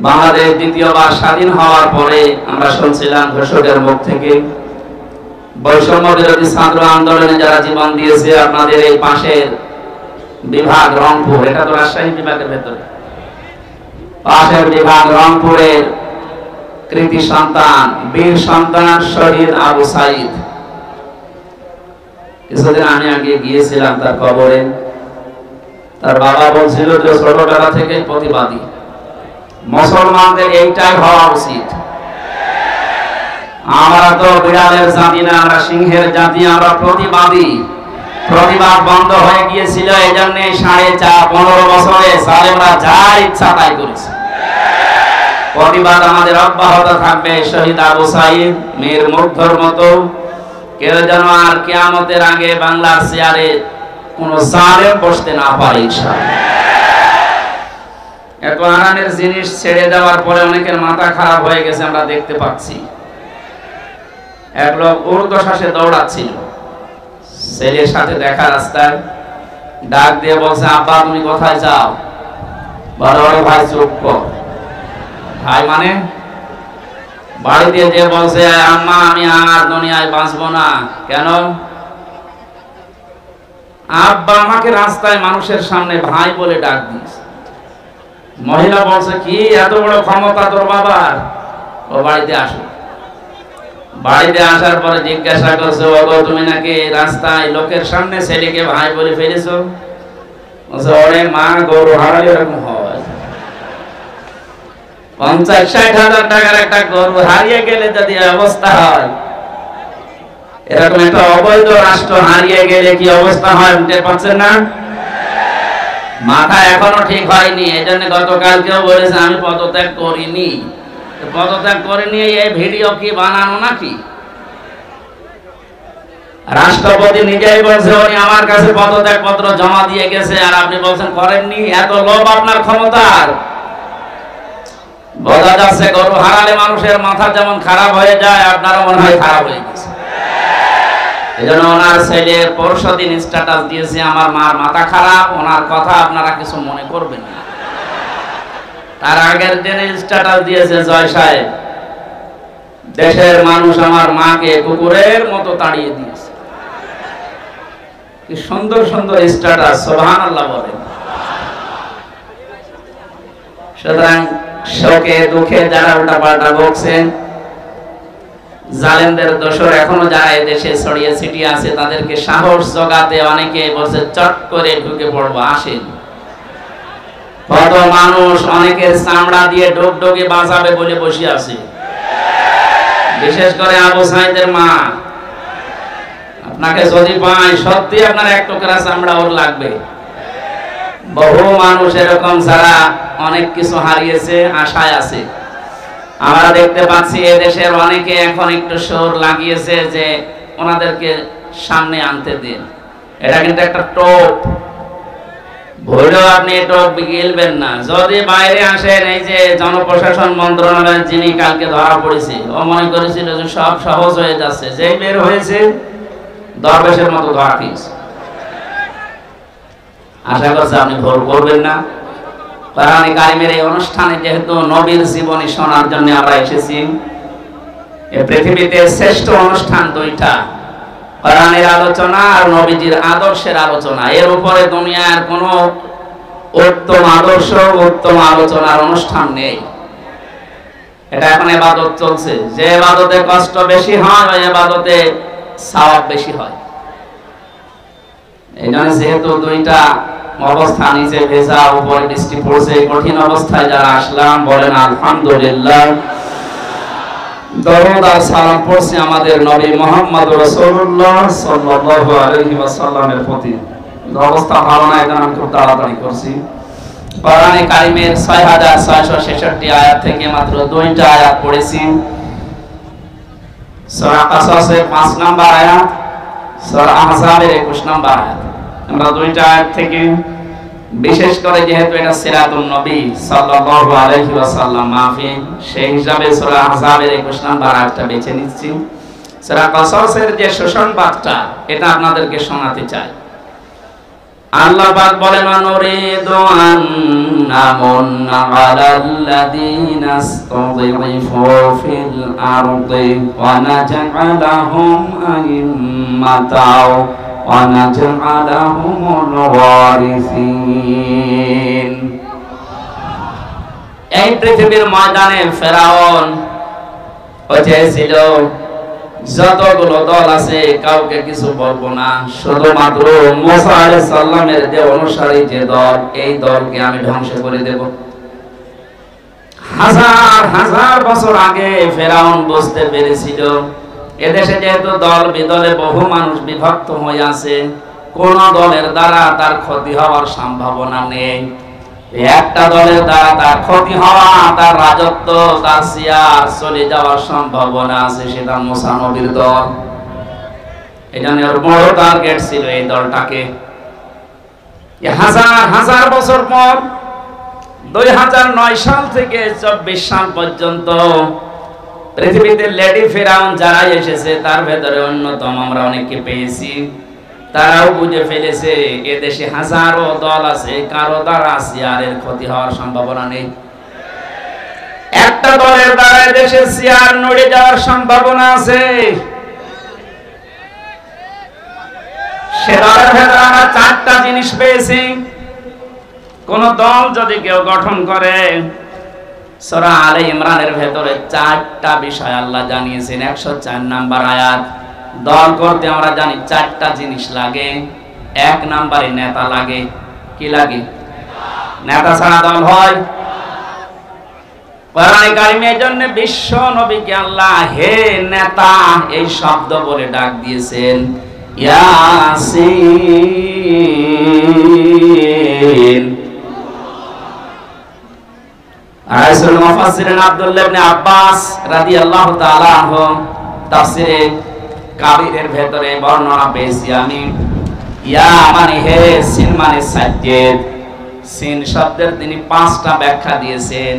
বাংলাদেশ দ্বিতীয়বার স্বাধীন হওয়ার পরে আমরা শুনছিলাম ঘোষকের মুখ থেকে বৈষম্য বিরোধী ছাত্র আন্দোলনে যারা জীবন দিয়েছে, আপনাদের এই পাশের বিভাগ রংপুর, এটা তো রাজশাহী বিভাগের ভেতরে, পাশের বিভাগ রংপুরের কৃতি সন্তান, বীর সন্তান শহীদ আবু সাইদ। কিছুদিন আমি আগে গিয়েছিলাম তার কবরে। তার বাবা বলছিল যে ছোটবেলা থেকে প্রতিবাদী, মুসলমানদের এইটাই হওয়া উচিত। আমরা তো বিড়ালের জাতি না, আমরা সিংহের জাতি, আমরা প্রতিবাদী। প্রতিবাদ বন্ধ হয়ে গিয়েছিল, এই জন্য 15 বছরে সালেমরা যা ইচ্ছা তাই করেছে। প্রতিবাদ আমাদের অব্যাহত থাকবে। শহীদ আবু সাইদ মীর মুগ্ধর মতো কেউ যেন আর কিয়ামতের আগে বাংলার চেয়ারে কোন জালেম বসতে না পারে ইনশাআল্লাহ। এত আরামের জিনিস ছেড়ে দেওয়ার পরে অনেকের মাথা খারাপ হয়ে গেছে, আমরা দেখতে পাচ্ছি। এক লোক ঊর্ধ্বশ্বাসে দৌড়াচ্ছিল, ছেলের সাথে দেখা রাস্তায়, ডাক দিয়ে বলছে, আব্বা তুমি কোথায় যাও? বড় বড় ভাই চুপ কর। ভাই মানে বাড়িতে যে বলছে, আম্মা আমি আর দুনিয়ায় বাঁচবো না। কেন? আব্বা আমাকে রাস্তায় মানুষের সামনে ভাই বলে ডাক দিয়েছে। মহিলা বলছে, কি এত বড় ক্ষমতা তোর বাবার? ও বাড়িতে আসো। বাড়িতে আসার পরে জিজ্ঞাসা করছে, ওগো তুমি নাকি রাস্তায় লোকের সামনে ছেলেকে ভাই বলে ফেলেছো? বলছে, ওরে মা, গরু হারালে এরকম হয়। 50-60 হাজার টাকার একটা গরু হারিয়ে গেলে যদি অবস্থা হয়, এরকম একটা অবৈধ রাষ্ট্র হারিয়ে গেলে কি অবস্থা হয় বুঝতে পারছেন না? মাথা এখনো ঠিক হয়নি। এই জন্য গতকালকেও বলেছে আমি পদত্যাগ করিনি। পদত্যাগ করিনি এই ভিডিও কি বানানো নাকি? রাষ্ট্রপতি নিজেই বলছে উনি আমার কাছে পদত্যাগ পত্র জমা দিয়ে গেছে, আর আপনি বলছেন করেননি। এত লোভ আপনার ক্ষমতার। বোঝা যাচ্ছে গরু হারালে মানুষের মাথা যেমন খারাপ হয়ে যায়, আপনারও মনে হয় খারাপ হয়ে গেছে। এজন্য ওনার ছেলে পরশুদিন স্ট্যাটাস দিয়েছে, আমার মার মাথা খারাপ, ওনার কথা আপনারা কিছু মনে করবেন না। তার আগের দিনে স্ট্যাটাস দিয়েছে, জয় সাহেব, দেশের মানুষ আমার মাকে কুকুরের মতো তাড়িয়ে দিয়েছে। কি সুন্দর সুন্দর স্ট্যাটাস, সুবহানাল্লাহ বলেন। সুতরাং শোকে দুঃখে যারা উল্টাপাল্টা বকছেন, জালেমদের দোসর এখনো যারা দেশে ছড়িয়ে ছিটিয়ে আছে, তাদেরকে সাহস জোগাতে অনেকে বলছে চট করে ঢুকে পড়বো, আসেন। কত মানুষ অনেকের চামড়া দিয়ে ডোকডোকে বাঁচাবে বলে বসে আছে, বিশেষ করে আবু সাইদের মা। আপনাকে যদি পায় সত্যি আপনার এক টুকরা চামড়া ওর লাগবে। বহু মানুষ এরকম যারা অনেক কিছু হারিয়েছে, আশায় আছে। আমরা দেখতে পাচ্ছি এদেশের অনেকে এখন একটু সুর লাগিয়েছে যে ওনাদেরকে সামনে আনতে দিন। এটা কিন্তু একটা টোপ, ভুলেও আপনি টোপ গিলবেন না। যদি বাইরে আসেন, এই যে জনপ্রশাসন মন্ত্রণালয়ের যিনি কালকে ধরা পড়েছে, ও মনে করেছিল যে সব সহজ হয়ে যাচ্ছে, যেই বের হয়েছে দরবেশের মতো ধরা খেয়েছে। আশা করছি আপনি ভুল করবেন না। কোরআনে কারিমের এই অনুষ্ঠানে যেহেতু নবীর জীবনী শোনার জন্য আমরা এসেছি, এই পৃথিবীতে শ্রেষ্ঠ অনুষ্ঠান দুইটা, কোরআনের আলোচনা আর নবীজির আদর্শের আলোচনা। এর উপরে দুনিয়ার কোনো উত্তম আদর্শ, উত্তম আলোচনার অনুষ্ঠান নেই। এটা এখন ইবাদত চলছে, যে ইবাদতে কষ্ট বেশি হয় ওই ইবাদতে সওয়াব বেশি হয়। এই জন্য যেহেতু দুইটা অবস্থা, নিচে ভেজা উপরে বৃষ্টি পড়ছে, কঠিন অবস্থায় যারা আসলাম বলেন আলহামদুলিল্লাহ। দরুদ আর সালাম পড়ছি আমাদের নবী মুহাম্মদ রাসূলুল্লাহ সাল্লাল্লাহু আলাইহি ওয়াসাল্লামের প্রতি। অবস্থা ভালো না, এখন আমি খুব তাড়াতাড়ি করছি। কোরআনে কারিমের 6666 আয়াত থেকে মাত্র 2টা আয়াত পড়েছি। সূরা কাসাসের 5 নম্বর আয়াত, সূরা আহজাবের 21 নম্বর আয়াত। আমরা 2টা আয়াত থেকে, বিশেষ করে যেহেতু এটা সিরাতুন নবী সাল্লাল্লাহু আলাইহি ওয়াসাল্লাম মাহফিল, সেই হিসাবে সূরা আহজাবের 21 নম্বর আয়াতটা বেছে নিচ্ছি। সূরা কাসাসের যে সুসংবাদটা, এটা আপনাদেরকে শোনাতে চাই। আল্লাহ পাক বলেন অনুরিদু আন্না মুন্না আলাল্লাযীনা ইসতাযিফু ফিল আরদি ওয়া নাজআলাহুম আইম্মাতাও ওয়া নাজআলাহুমুল ওয়ারিসিন। এই পৃথিবীর ময়দানে ফেরাউন চেয়েছিল যতগুলো দল আছে কাউকে কিছু বলবো না, শুধুমাত্র মুসা আলাইহিস সালামের যে অনুসারী যে দল, এই দলকে আমি ধ্বংস করে দেব। হাজার হাজার বছর আগে ফেরাউন বুঝতে পেরেছিল এদেশে যেহেতু দল বিদলে বহু মানুষ বিভক্ত হয়ে আছে, কোন দলের দ্বারা তার ক্ষতি হওয়ার সম্ভাবনা নেই। একটা দলের দ্বারা তার ক্ষতি হওয়া, তার রাজত্ব, তার সিয়ার চলে যাওয়ার সম্ভাবনা আছে, সেটা মুসা নবীর দল। এটা নিয়ে বড় টার্গেট ছিল এই দলটাকে। হাজার হাজার বছর পর 2009 সাল থেকে 24 সাল পর্যন্ত পৃথিবীতে লেডি ফেরাউন যারা এসেছে তার ভেতরে অন্যতম আমরা অনেককে পেয়েছি। তারাও বুঝে ফেলেছে এদেশে হাজারো দল আছে, কারো দ্বারা সিয়ারের ক্ষতি হওয়ার সম্ভাবনা নেই। একটা দলের দ্বারা এদেশে সিয়ার নড়ে যাওয়ার সম্ভাবনা আছে। সে দলের ভেতরে আমরা 4টা জিনিস পেয়েছি। কোন দল যদি কেউ গঠন করে, সূরা আলে ইমরানের ভেতরে 4টা বিষয় আল্লাহ জানিয়েছেন। 104 নাম্বার আয়াত। দল করতে আমরা জানি 4টা জিনিস লাগে। 1 নম্বরে নেতা লাগে। কি লাগে? নেতা ছাড়া দল হয়? কোরআনে কারিমের জন্য বিশ্ব নবীকে আল্লাহ হে নেতা এই শব্দ বলে ডাক দিয়েছেন। ইয়াসিন। রাসূল মুফাসসিরিন আব্দুল্লাহ ইবনে আব্বাস রাদিয়াল্লাহু তাআলা আনহু তাফসীরে কাবিরের ভেতরে বর্ণনা পেয়েছি আমি। ইয়া মানে হে, সিন মানে সাজ্জেদ। সিন শব্দের তিনি 5টা ব্যাখ্যা দিয়েছেন।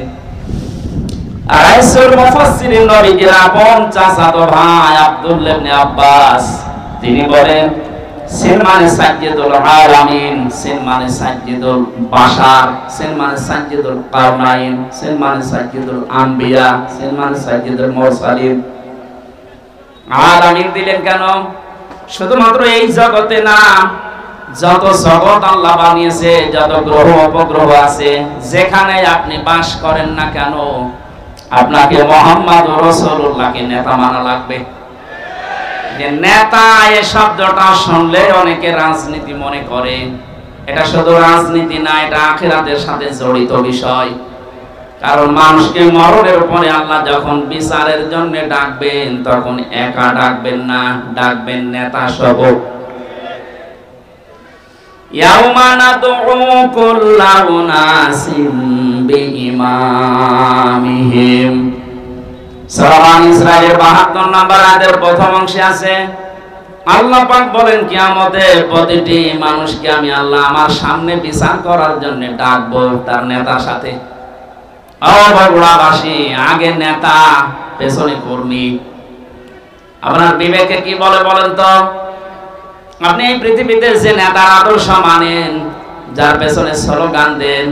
রাসূল মুফাসসিরিন নবীজির আপন চাচাতো ভাই আব্দুল্লাহ ইবনে আব্বাস তিনি বলেন সিন মানে সাজ্জেদুল আলামিন, সিন মানে সাজ্জেদুল বাশার, সিন মানে সাজ্জেদুল কারনাইন, সিন মানে সাজ্জেদুল আম্বিয়া, সিন মানে সাজ্জেদুল মুরসালিন। আলামিন দিলেন কেন? শুধুমাত্র এই জগতে না, যত জগৎ আল্লাহ বানিয়েছে, যত গ্রহ উপগ্রহ আছে, যেখানে আপনি বাস করেন না কেন, আপনাকে মুহাম্মদ রাসূলুল্লাহকে নেতা মানা লাগবে। যে নেতা এই শব্দটা শুনলে অনেকে রাজনীতি মনে করে। এটা শুধু রাজনীতি না, এটা আখিরাতের সাথে জড়িত বিষয়। কারণ মানুষকে মরণের উপরে আল্লাহ যখন বিচারের জন্য ডাকবেন, তখন একা ডাকবেন না, ডাকবেন নেতা সহ। ইয়াউমা নাদউ কুল্লা উনাসিন বিইমামিহিম। সূরা ইসরাঈলের 72 নম্বর আয়াতের প্রথম অংশে আছে আল্লাহ পাক বলেন কিয়ামতের প্রতিটি মানুষকে আমি আল্লাহ আমার সামনে বিচার করার জন্য ডাকবো তার নেতার সাথে। বগুড়াবাসী, আগে নেতা পেছনে কর্মী। আপনার বিবেকে কি বলে বলেন তো? আপনি এই পৃথিবীতে যে নেতার আদর্শ মানেন, যার পেছনে স্লোগান দেন,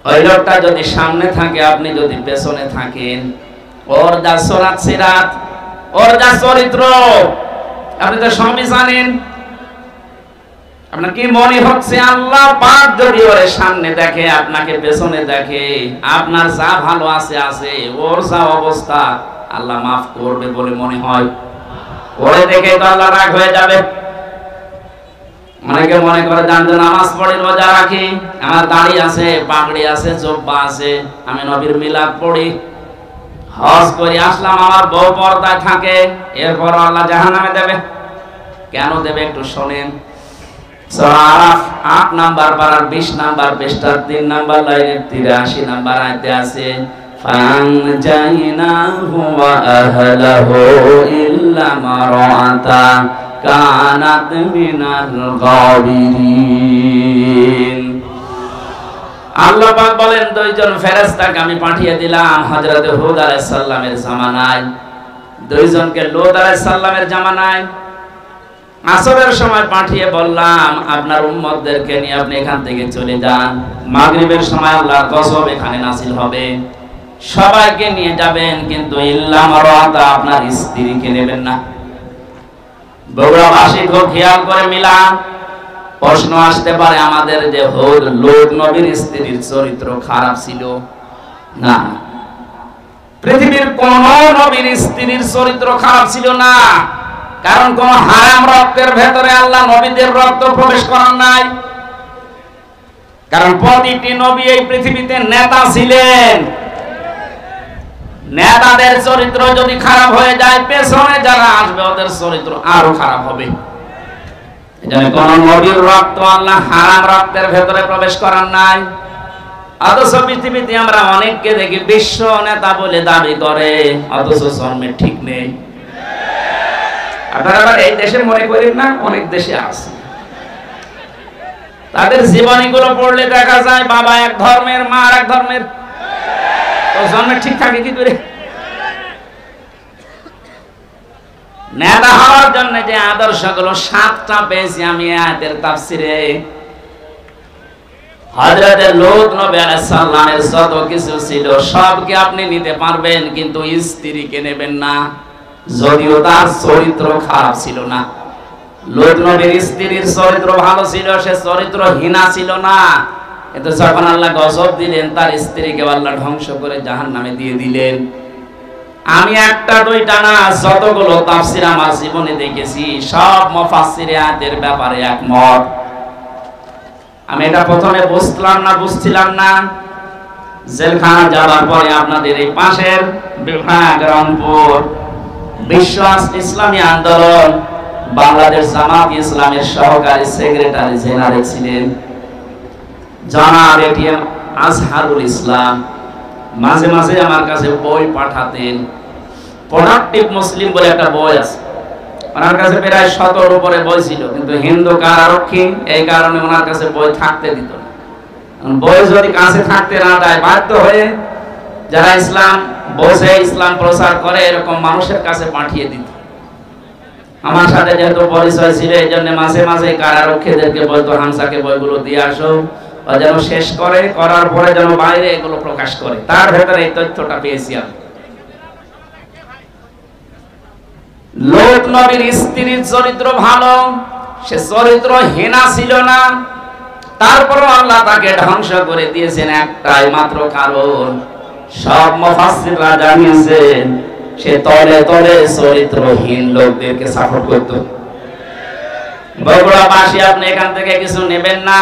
ওই লোকটা যদি সামনে থাকে, আপনি যদি পেছনে থাকেন, ওর যা সরাত সিরাত, ওর যা চরিত্র আপনি তো সবই জানেন। আপনার কি মনে হচ্ছে আল্লাহ পাক যদি ওর সামনে দেখে, আপনাকে পেছনে দেখে, আপনার যা ভালো আছে আছে, ওর যা অবস্থা আল্লাহ মাফ করবে বলে মনে হয়? ওরে দেখে তো আল্লাহ রাগ হয়ে যাবে। অনেকে মনে করে জানতে নামাজ পড়ি, রোজা রাখি, আমার দাড়ি আছে, পাগড়ি আছে, জুব্বা আছে, আমি নবীর মিলাদ পড়ি, হজ করি আসলাম, আমার বউ পর্দায় থাকে, এরপর আল্লাহ জাহান্নামে দেবে। কেন দেবে একটু শোনেন। সূরা আরাফ 8 নাম্বার পারার 20 নাম্বার পৃষ্ঠার 3 নাম্বার লাইনের 83 নাম্বার আয়াতে আছে ফানজাইনাহু ওয়া আহলাহু ইল্লা মারাতা কানাত মিনাল গাবিরিন। আল্লাহ পাক বলেন দুইজন ফেরেশতাকে আমি পাঠিয়ে দিলাম হযরত হুদ আলাইহিস সালামের জামানায়, দুইজনকে লূত আলাইহিস সালামের জামানায়। আসরের সময় পাঠিয়ে বললাম আপনার উম্মতদেরকে নিয়ে আপনি এখান থেকে চলে যান, মাগরিবের সময় আল্লাহর গজব এখানে নাযিল হবে, সবাইকে নিয়ে যাবেন, কিন্তু ইল্লা মারাতা আপনার স্ত্রীকে নেবেন না। বগুড়াবাসী খুব খেয়াল করে মিলান। প্রশ্ন আসতে পারে আমাদের যে হুদ লূত নবীর স্ত্রীর চরিত্র খারাপ ছিল? না, পৃথিবীর কোন নবীর স্ত্রীর চরিত্র খারাপ ছিল না, কারণ কোন হারাম রক্তের ভেতরে আল্লাহ নবীদের রক্ত প্রবেশ করার নাই। কারণ প্রতিটি নবী এই পৃথিবীতে নেতা ছিলেন, নেতাদের চরিত্র যদি খারাপ হয়ে যায়, পেছনে যারা আসবে ওদের চরিত্র আরো খারাপ হবে। এজন্য কোন নবীর রক্ত আল্লাহ হারাম রক্তের ভেতরে প্রবেশ করার নাই। অথচ পৃথিবীতে আমরা অনেককে দেখি বিশ্ব নেতা বলে দাবি করে, অথচ জন্মের ঠিক নেই। আপনারা আবার এই দেশে মনে করেন না, অনেক দেশে আছে। তাদের জীবনীগুলো পড়লে দেখা যায় বাবা এক ধর্মের, মা আর এক ধর্মের, তো জন্মের ঠিক থাকে কি করে? নেতা হওয়ার জন্য যে আদর্শগুলো 7টা পেয়েছি আমি আয়াতের তাফসিরে। হযরত লূত নবী আলাইহিস সালামের যত কিছু ছিল সবকে আপনি নিতে পারবেন, কিন্তু স্ত্রীকে নেবেন না, যদিও তার চরিত্র খারাপ ছিল না। লূত নবীর স্ত্রীর চরিত্র ভালো ছিল, সে চরিত্রহীনা ছিল না, কিন্তু যখন আল্লাহ গজব দিলেন তার স্ত্রীকে আল্লাহ ধ্বংস করে জাহান্নামে দিয়ে দিলেন। আমি একটা দুইটা না, যতগুলো তাফসীর আমার জীবনে দেখেছি সব মুফাসসিরে আয়াতের ব্যাপারে একমত। আমি এটা প্রথমে বুঝছিলাম না, জেলখানা যাওয়ার পরে আপনাদের এই পাশের বিভাগ রংপুর বিশ্ব ইসলামী আন্দোলন বাংলাদেশ জামাত ইসলামের সহকারী সেক্রেটারি জেনারেল ছিলেন জনাব এটিএম আজহারুল ইসলাম। মাঝে মাঝে আমার কাছে বই পাঠাতেন। প্রোডাক্টিভ মুসলিম বলে একটা বই আছে, ওনার কাছে প্রায় 100 উপরে বই ছিল, কিন্তু হিন্দু কারারক্ষী এই কারণে ওনার কাছে বই থাকতে দিত না। বই যদি কাছে থাকতে না দেয়, বাধ্য হয়ে যারা ইসলাম বোঝে, ইসলাম প্রচার করে এরকম মানুষের কাছে পাঠিয়ে দিত। আমার সাথে যেহেতু পরিচয় ছিল, এই জন্য মাঝে মাঝে কারারক্ষীদেরকে বলতো হামসাকে বইগুলো দিয়ে আসো, ও যেন শেষ করে, করার পরে যেন বাইরে এগুলো প্রকাশ করে। তার ভেতরে এই তথ্যটা পেয়েছি আমি। লূত নবীর স্ত্রীর চরিত্র ভালো, সে চরিত্রহীনা ছিল না, তারপরও আল্লাহ তাকে ধ্বংস করে দিয়েছেন একটাই মাত্র কারণ। সব মুফাসসিররা জানিয়েছেন সে তলে তলে চরিত্রহীন লোকদেরকে সাপোর্ট করত। বগুড়াবাসী আপনি এখান থেকে কিছু নেবেন না,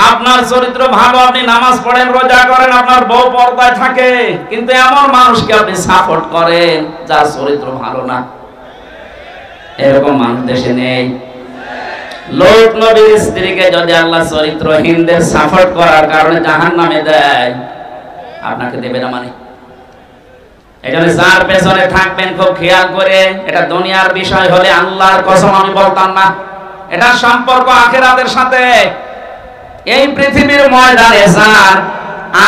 আপনার চরিত্র ভালো, আপনি নামাজ পড়েন, রোজা করেন, আপনার বউ পর্দায় থাকে, কিন্তু এমন মানুষকে আপনি সাপোর্ট করেন যার চরিত্র ভালো না। এরকম মানুষ দেশে নেই। লূত নবীর স্ত্রীকে যদি আল্লাহ চরিত্রহীনদের সাপোর্ট করার কারণে জাহান্নামে দেয়, আপনাকে দেবে না মানে? এজন্য যার পেছনে থাকবেন খুব খেয়াল করে। এটা দুনিয়ার বিষয় হলে আল্লাহর কসম আমি বলতাম না, এটা সম্পর্ক আখিরাতের সাথে। এই পৃথিবীর ময়দানে যার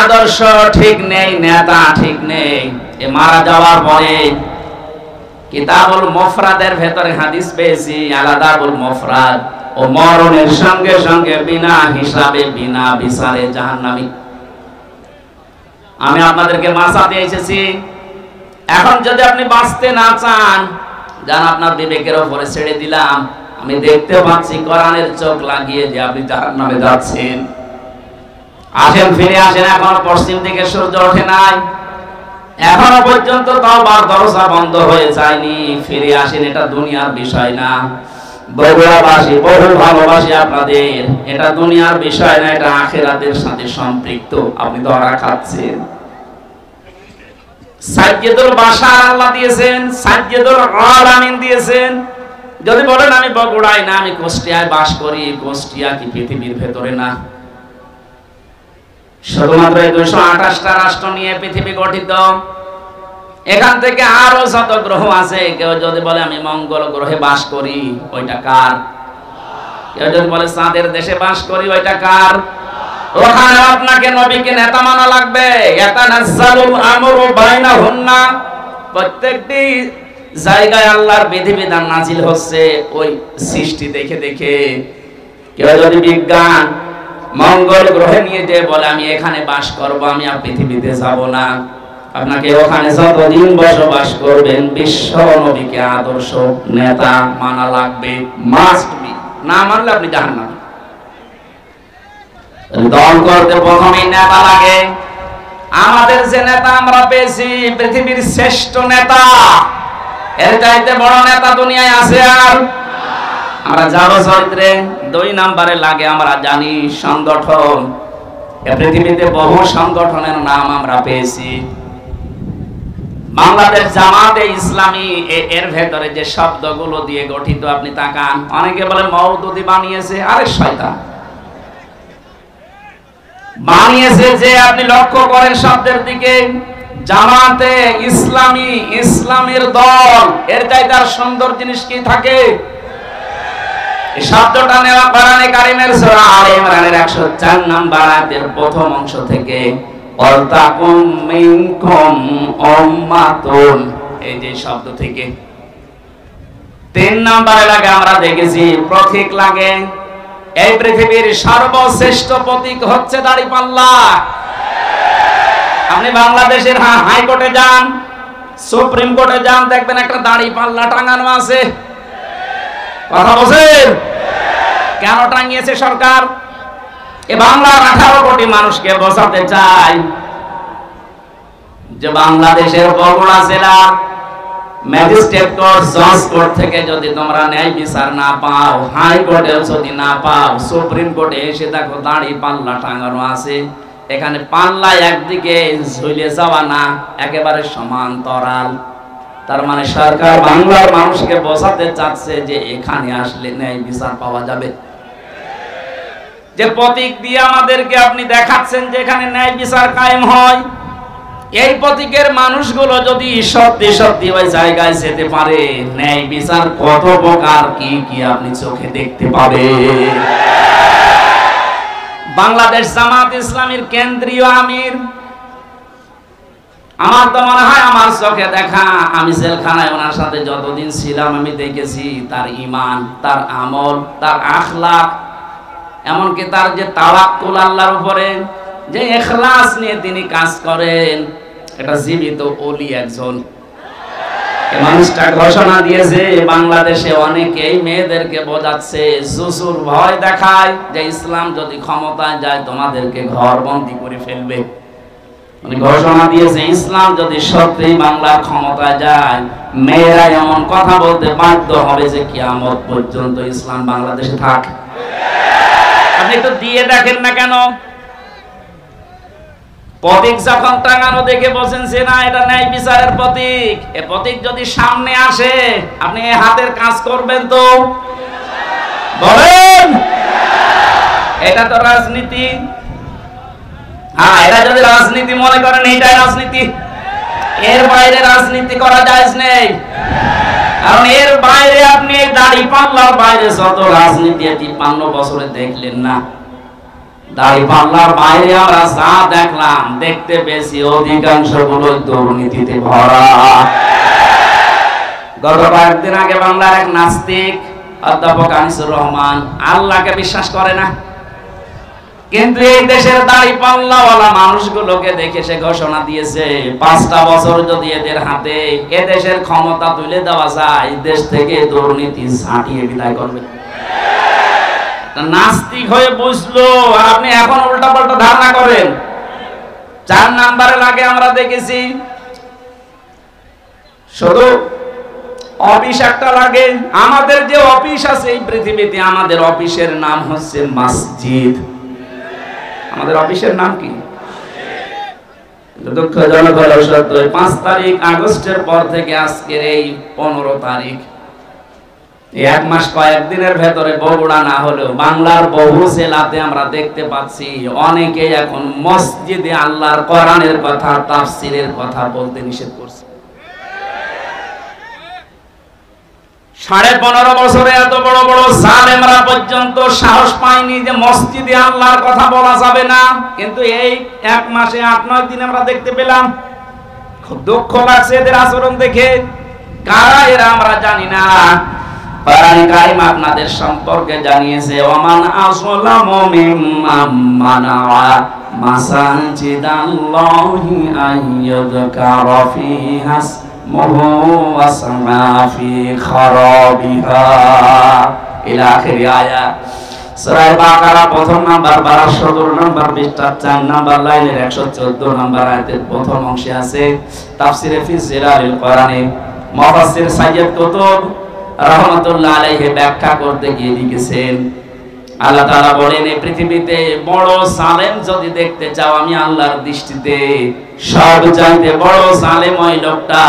আদর্শ ঠিক নেই, নেতা ঠিক নেই, এ মারা যাওয়ার পরে কিতাবুল মুফরাদের ভেতরে হাদিস পেয়েছি, আলাদাবুল মুফরাদ, ও মরণের সঙ্গে সঙ্গে বিনা হিসাবে বিনা বিচারে জাহান্নামী। আমি আপনাদেরকে বাঁচাতে এসেছি। এখন যদি আপনি বাঁচতে না চান, যান আপনার বিবেকের উপরে ছেড়ে দিলাম। আমি দেখতে পাচ্ছি কোরআনের চোখ লাগিয়ে যে আপনি জাহান্নামে যাচ্ছেন। আসেন, ফিরে আসেন। এখনো পশ্চিম দিকে সূর্য ওঠে নাই, এখনো পর্যন্ত তওবার দরজা বন্ধ হয়ে যায়নি। ফিরে আসেন, এটা দুনিয়ার বিষয় না। বগুড়াবাসী বহু ভালোবাসি আপনাদের, এটা দুনিয়ার বিষয় না, এটা আখিরাতের সাথে সম্পৃক্ত। আপনি ধরা খাচ্ছেন। সাইয়্যিদুল বাশার আল্লাহ দিয়েছেন, সাইয়্যিদুল আলামিন দিয়েছেন। যদি বলেন আমি বগুড়ায় না, আমি কুষ্টিয়ায় বাস করি, কুষ্টিয়া কি পৃথিবীর ভেতরে না? শুধুমাত্র 228টা রাষ্ট্র নিয়ে পৃথিবী গঠিত। এখান থেকে আরো যত গ্রহ আছে, কেউ যদি বলে আমি মঙ্গল গ্রহে বাস করি, ওইটা কার? কেউ যদি বলে চাঁদের দেশে বাস করি, ওইটা কার? ওখানে আপনাকে নবীকে নেতা মানা লাগবে। ইয়াতানাজ্জালুল আমরু বাইনাহুন্না, প্রত্যেকটি জায়গায় আল্লাহর বিধিবিধান নাজিল হচ্ছে ওই সৃষ্টি দেখে দেখে। কেউ যদি বিজ্ঞান মঙ্গল গ্রহে নিয়ে যে বলে আমি এখানে বাস করব, আমি আর পৃথিবীতে যাব না, আপনাকে ওখানে যতদিন বসবাস করবেন বিশ্ব নবীকে আদর্শ নেতা মানা লাগবে, মাস্ট বি। না মানলে আপনি জাহান্নামে। দল করতে প্রথমেই নেতা লাগে। আমাদের যে নেতা আমরা পেয়েছি পৃথিবীর শ্রেষ্ঠ নেতা, এর চাইতে বড় নেতা দুনিয়ায় আছে আর? আমরা যাব চরিত্রে। 2 নম্বরে লাগে আমরা জানি সংগঠন। পৃথিবীতে বহু সংগঠনের নাম আমরা পেয়েছি। বাংলাদেশ জামাতে ইসলামী এর ভেতরে যে শব্দগুলো দিয়ে গঠিত আপনি তাকান। অনেকে বলে মওদুদি বানিয়েছে, আরে শয়তান বানিয়েছে যে। আপনি লক্ষ্য করেন শব্দের দিকে, জামাতে ইসলামী, ইসলামের দল, এর চাইতে আর সুন্দর জিনিস কি থাকে? এই শব্দটা নেওয়া কোরআনে কারীমের সূরা আলে ইমরানের 104 নম্বর আয়াতের প্রথম অংশ থেকে। ওয়ালতাকুম মিনকুম উম্মাতুন, এই যে শব্দ থেকে। 3 নম্বরে লাগে আমরা দেখেছি প্রতীক লাগে। এই পৃথিবীর সর্বশ্রেষ্ঠ প্রতীক হচ্ছে দাড়িপাল্লা। আপনি বাংলাদেশের হাইকোর্টে যান, সুপ্রিম কোর্টে যান, দেখবেন একটা দাড়িপাল্লা টাঙানো আছে। কথা বলেন কেন টাঙিয়েছে সরকার? এ বাংলার 18 কোটি মানুষকে বোঝাতে চাই যে বাংলাদেশের বগুড়া জেলা ম্যাজিস্ট্রেট কোর্ট, জজ কোর্ট থেকে যদি তোমরা ন্যায় বিচার না পাও, হাইকোর্টেও যদি না পাও, সুপ্রিম কোর্টে এসে দেখো দাড়ি পাল্লা টাঙানো আছে। এখানে পাল্লা একদিকে ঝুলে যাওয়া না, একেবারে সমান্তরাল। তার মানে সরকার বাংলার মানুষকে বোঝাতে চাচ্ছে যে এখানে আসলে ন্যায় বিচার পাওয়া যাবে। যে প্রতীক দিয়ে আমাদেরকে আপনি দেখাচ্ছেন যে এখানে ন্যায় বিচার কায়েম হয়, এই প্রতীকের মানুষগুলো যদি সত্যি সত্যি ওই জায়গায় যেতে পারে, ন্যায় বিচার কত প্রকার কি কি আপনি চোখে দেখতে পাবেন। বাংলাদেশ জামাত ইসলামীর কেন্দ্রীয় আমির, আমার তো মনে হয় আমার চোখে দেখা, আমি জেলখানায় ওনার সাথে যতদিন ছিলাম আমি দেখেছি তার ঈমান, তার আমল, তার আখলাক, এমনকি তার যে তাওয়াক্কুল আল্লাহর উপরে, যে ইখলাস নিয়ে তিনি কাজ করেন, এটা জীবিত ওলি একজন। এই মানুষটা ঘোষণা দিয়েছে বাংলাদেশে অনেকেই মেয়েদেরকে বোঝাচ্ছে, জুজুর ভয় দেখায় যে ইসলাম যদি ক্ষমতায় যায় তোমাদেরকে ঘরবন্দি করে ফেলবে। মানে ঘোষণা দিয়েছে ইসলাম যদি সত্যি বাংলার ক্ষমতায় যায়, মেয়েরা এমন কথা বলতে বাধ্য হবে যে কিয়ামত পর্যন্ত ইসলাম বাংলাদেশে থাক। আপনি তো দিয়ে দেখেন না কেন? প্রতীক যখন টাঙানো দেখে বলছেন যে না এটা ন্যায় বিচারের প্রতীক, এই প্রতীক যদি সামনে আসে আপনি হাতের কাজ করবেন তো? বলেন, এটা তো রাজনীতি। হ্যাঁ, এটা যদি রাজনীতি মনে করেন এটাই রাজনীতি, এর বাইরে রাজনীতি করা জায়েজ নেই। কারণ এর বাইরে আপনি দাড়ি পাল্লার বাইরে যত রাজনীতি 53 বছরে দেখলেন না, দাড়ি পাল্লার বাইরে আমরা যা দেখলাম, দেখতে পেয়েছি অধিকাংশ গুলো দুর্নীতিতে ভরা। গত কয়েকদিন আগে বাংলার এক নাস্তিক অধ্যাপক আনিসুর রহমান আল্লাহকে বিশ্বাস করে না, কিন্তু এই দেশের দাড়ি পাল্লাওয়ালা মানুষগুলোকে দেখে সে ঘোষণা দিয়েছে 5টা বছর যদি এদের হাতে এ দেশের ক্ষমতা তুলে দেওয়া যায়, দেশ থেকে দুর্নীতি ঝাঁটিয়ে বিদায় করবে। নাস্তিক হয়ে বুঝলো, আর আপনি এখন উল্টা পাল্টা ধারণা করেন। 4 নম্বরে লাগে আমরা দেখেছি শুধু অফিস একটা লাগে। আমাদের যে অফিস আছে এই পৃথিবীতে, আমাদের অফিসের নাম হচ্ছে মসজিদ। আমাদের অফিসের নাম কি? দুঃখজনক হলো সত্য, 5 তারিখ আগস্টের পর থেকে আজকের এই 15 তারিখ, 1 মাস কয়েকদিনের ভেতরে বগুড়া না হলেও বাংলার বহু জেলাতে আমরা দেখতে পাচ্ছি অনেকে এখন মসজিদে আল্লাহর কোরআনের কথা, তাফসীরের কথা বলতে নিষেধ করছে। 15.5 বছরে এত বড় বড় জালেমরা পর্যন্ত সাহস পায়নি যে মসজিদে আল্লাহর কথা বলা যাবে না, কিন্তু এই 1 মাসে 8-9 দিন আমরা দেখতে পেলাম। খুব দুঃখ লাগছে এদের আচরণ দেখে। কারা এরা আমরা জানি না। কোরআন কারীম আপনাদের সম্পর্কে জানিয়েছে, ওয়ামান আসলামু মিম্মান মানাআ মাসাজিদাল্লাহি আইয়ুযকারা ফিহা ইসমুহু ওয়া সামা ফি খারাবিহা ইলা আখির আয়াত। সূরা বাকারা প্রথম নাম্বার 12 নম্বর পৃষ্ঠা 4 নম্বর লাইনের 114 নম্বর আয়াতের প্রথম অংশে আছে। তাফসিরে ফি জিলালিল কোরআনে মুফাসসির সাইয়্যিদ কুতুব রাহমাতুল্লাহ আলাইহি ব্যাখ্যা করতে গিয়ে লিখেছেন, আল্লাহ তাআলা বলেন, এই পৃথিবীতে বড় জালেম যদি দেখতে চাও, আমি আল্লাহর দৃষ্টিতে সবচাইতে বড় জালেম ওই লোকটা,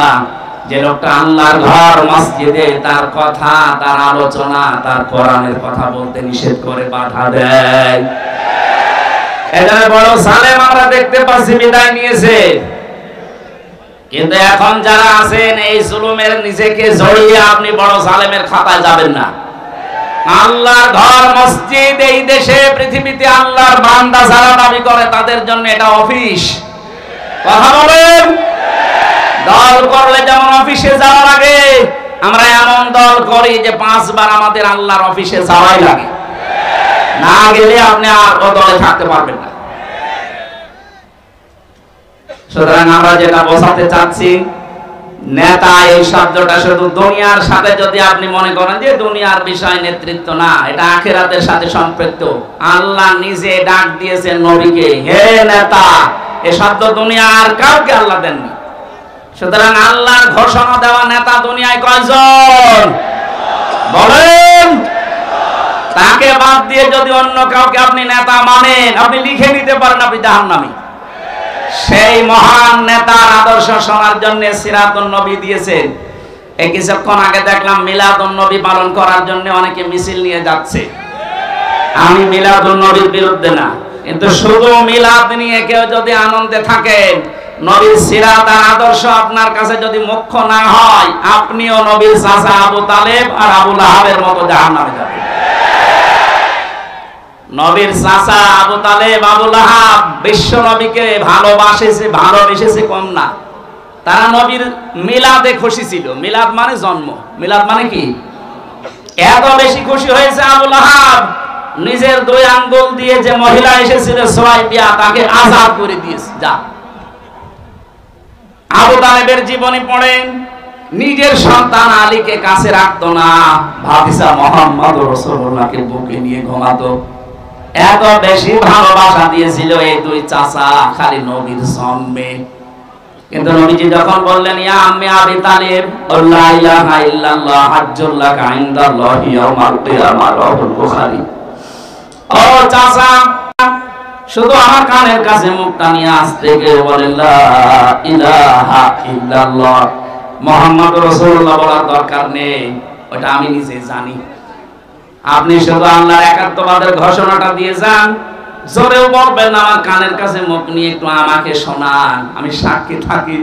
যে লোকটা আল্লাহর ঘর মসজিদে তার কথা, তার আলোচনা, তার কোরআনের কথা বলতে নিষেধ করে বাধা দেয়। এটা বড় জালেম আমরা দেখতে পাচ্ছি, বিদায় নিয়েছে। কিন্তু এখন যারা আছেন এই জুলুমের নিজেকে জড়িয়ে আপনি বড় জালেমের খাতায় যাবেন না। আল্লাহর ঘর মসজিদ এই দেশে পৃথিবীতে আল্লাহর বান্দা যারা দাবি করে তাদের জন্য এটা অফিস। কথা বলেন। দল করলে যেমন অফিসে যাওয়ার আগে আমরা এমন দল করি যে 5 বার আমাদের আল্লাহর অফিসে যাওয়াই লাগে, না গেলে আপনি আর ও দলে থাকতে পারবেন না। সুতরাং আমরা যেটা বোঝাতে চাচ্ছি, নেতা এই শব্দটা শুধু দুনিয়ার সাথে যদি আপনি মনে করেন যে দুনিয়ার বিষয় নেতৃত্ব না, এটা আখিরাতের সাথে সম্পৃক্ত। আল্লাহ নিজে ডাক দিয়েছেন নবীকে, হে নেতা। এই শব্দ দুনিয়ার কাউকে আল্লাহ দেননি। সুতরাং আল্লাহর ঘোষণা দেওয়া নেতা দুনিয়ায় কয়জন বলেন? তাকে বাদ দিয়ে যদি অন্য কাউকে আপনি নেতা মানেন, আপনি লিখে নিতে পারেন আপনি জাহান্নামী। সেই মহান নেতার আদর্শ শোনার জন্য সিরাতুন নবী দিয়েছেন। এই কিছুক্ষণ আগে দেখলাম মিলাদুন নবী পালন করার জন্য অনেকে মিছিল নিয়ে যাচ্ছে। আমি মিলাদুন নবীর বিরুদ্ধে না, কিন্তু শুধু মিলাদ নিয়ে কেউ যদি আনন্দে থাকেন, নবীর সিরাত আর আদর্শ আপনার কাছে যদি মুখ্য না হয়, আপনিও নবীর চাচা আবু তালেব আর আবু লাহাবের মতো জাহান্নামে যাবেন। নবীর চাচা আবু তালেব, আবু লাহাব বিশ্ব নবীকে ভালোবেসেছে কম না। তারা নবীর মিলাদে খুশি ছিল। মিলাদ মানে জন্ম, মিলাদ মানে কি? এত বেশি খুশি হয়েছে আবু লাহাব, নিজের 2 আঙ্গুল দিয়ে যে মহিলা এসেছিল সুয়াইবিয়া, তাকে আযাদ করে দিয়েছে। যা আবু তালেবের জীবনী পড়েন, নিজের সন্তান আলীকে কাছে রাখতো না, ভাতিজা মুহাম্মদ রাসূলুল্লাহকে বুকে নিয়ে ঘুমাতো। এত বেশি ভালোবাসা দিয়েছিল এই 2 চাচা খালি নবীর জন্মে। কিন্তু নবীজি যখন বললেন, ইয়া আম্মি আবি তালিব, লা ইলাহা ইল্লাল্লাহ হাজ্জুল লাকা ইনদাল্লাহি ইয়াউমাল কিয়ামাহ, রাহুল বুখারী। ও চাচা, শুধু আমার কানের কাছে মুখটা নিয়ে আসতে গিয়ে বলেন, লা ইলাহা ইল্লাল্লাহ, মুহাম্মদ রাসূলুল্লাহ বলার দরকার নেই, ওটা আমি নিজে জানি। আপনি শুধু আল্লাহর একাত্মবাদের ঘোষণাটা দিয়ে যান, জোরেও বলবেন না, আমার কানের কাছে মুখ নিয়ে একটু আমাকে শোনান, আমি সাক্ষী থাকি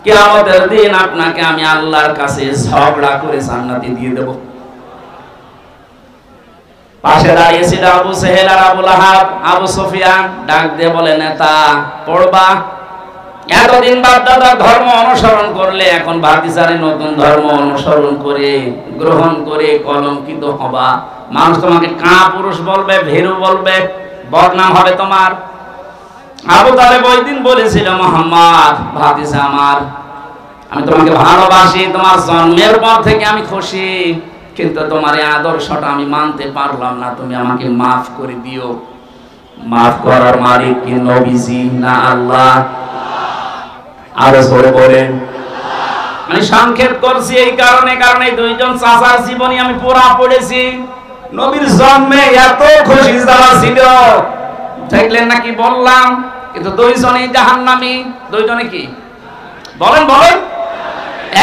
কিয়ামতের দিন আপনাকে আমি আল্লাহর কাছে ঝগড়া করে জান্নাতে দিয়ে দেব। পাশে দাঁড়িয়েছিল আবু সেহেল আর আবু লাহাব। আবু সুফিয়ান ডাক দিয়ে বলে, নেতা পড়বা? এতদিন বাপদাদার ধর্ম অনুসরণ করলে এখন ভাতিজারে নতুন ধর্ম অনুসরণ করে গ্রহণ করে কলঙ্কিত হবা। মানুষ তোমাকে কাপুরুষ বলবে, ভীরু বলবে, বদনাম হবে তোমার। আবু তালেব ওই দিন বলেছিল, মুহাম্মদ ভাতিজা আমার, আমি তোমাকে ভালোবাসি, তোমার জন্মের পর থেকে আমি খুশি, কিন্তু তোমার এই আদর্শটা আমি মানতে পারলাম না, তুমি আমাকে মাফ করে দিও। মাফ করার মালিক কি নবীজি না আল্লাহ? আরো জোরে বলেন। আমি সংক্ষেপ করছি এই কারণে, কারণ এই 2 জন চাচার জীবনী আমি পুরা পড়েছি। নবীর জন্মে এত খুশি যারা ছিল, দেখলেন নাকি বললাম, কিন্তু 2 জনই জাহান্নামী। 2 জনে কি বলেন? বলেন।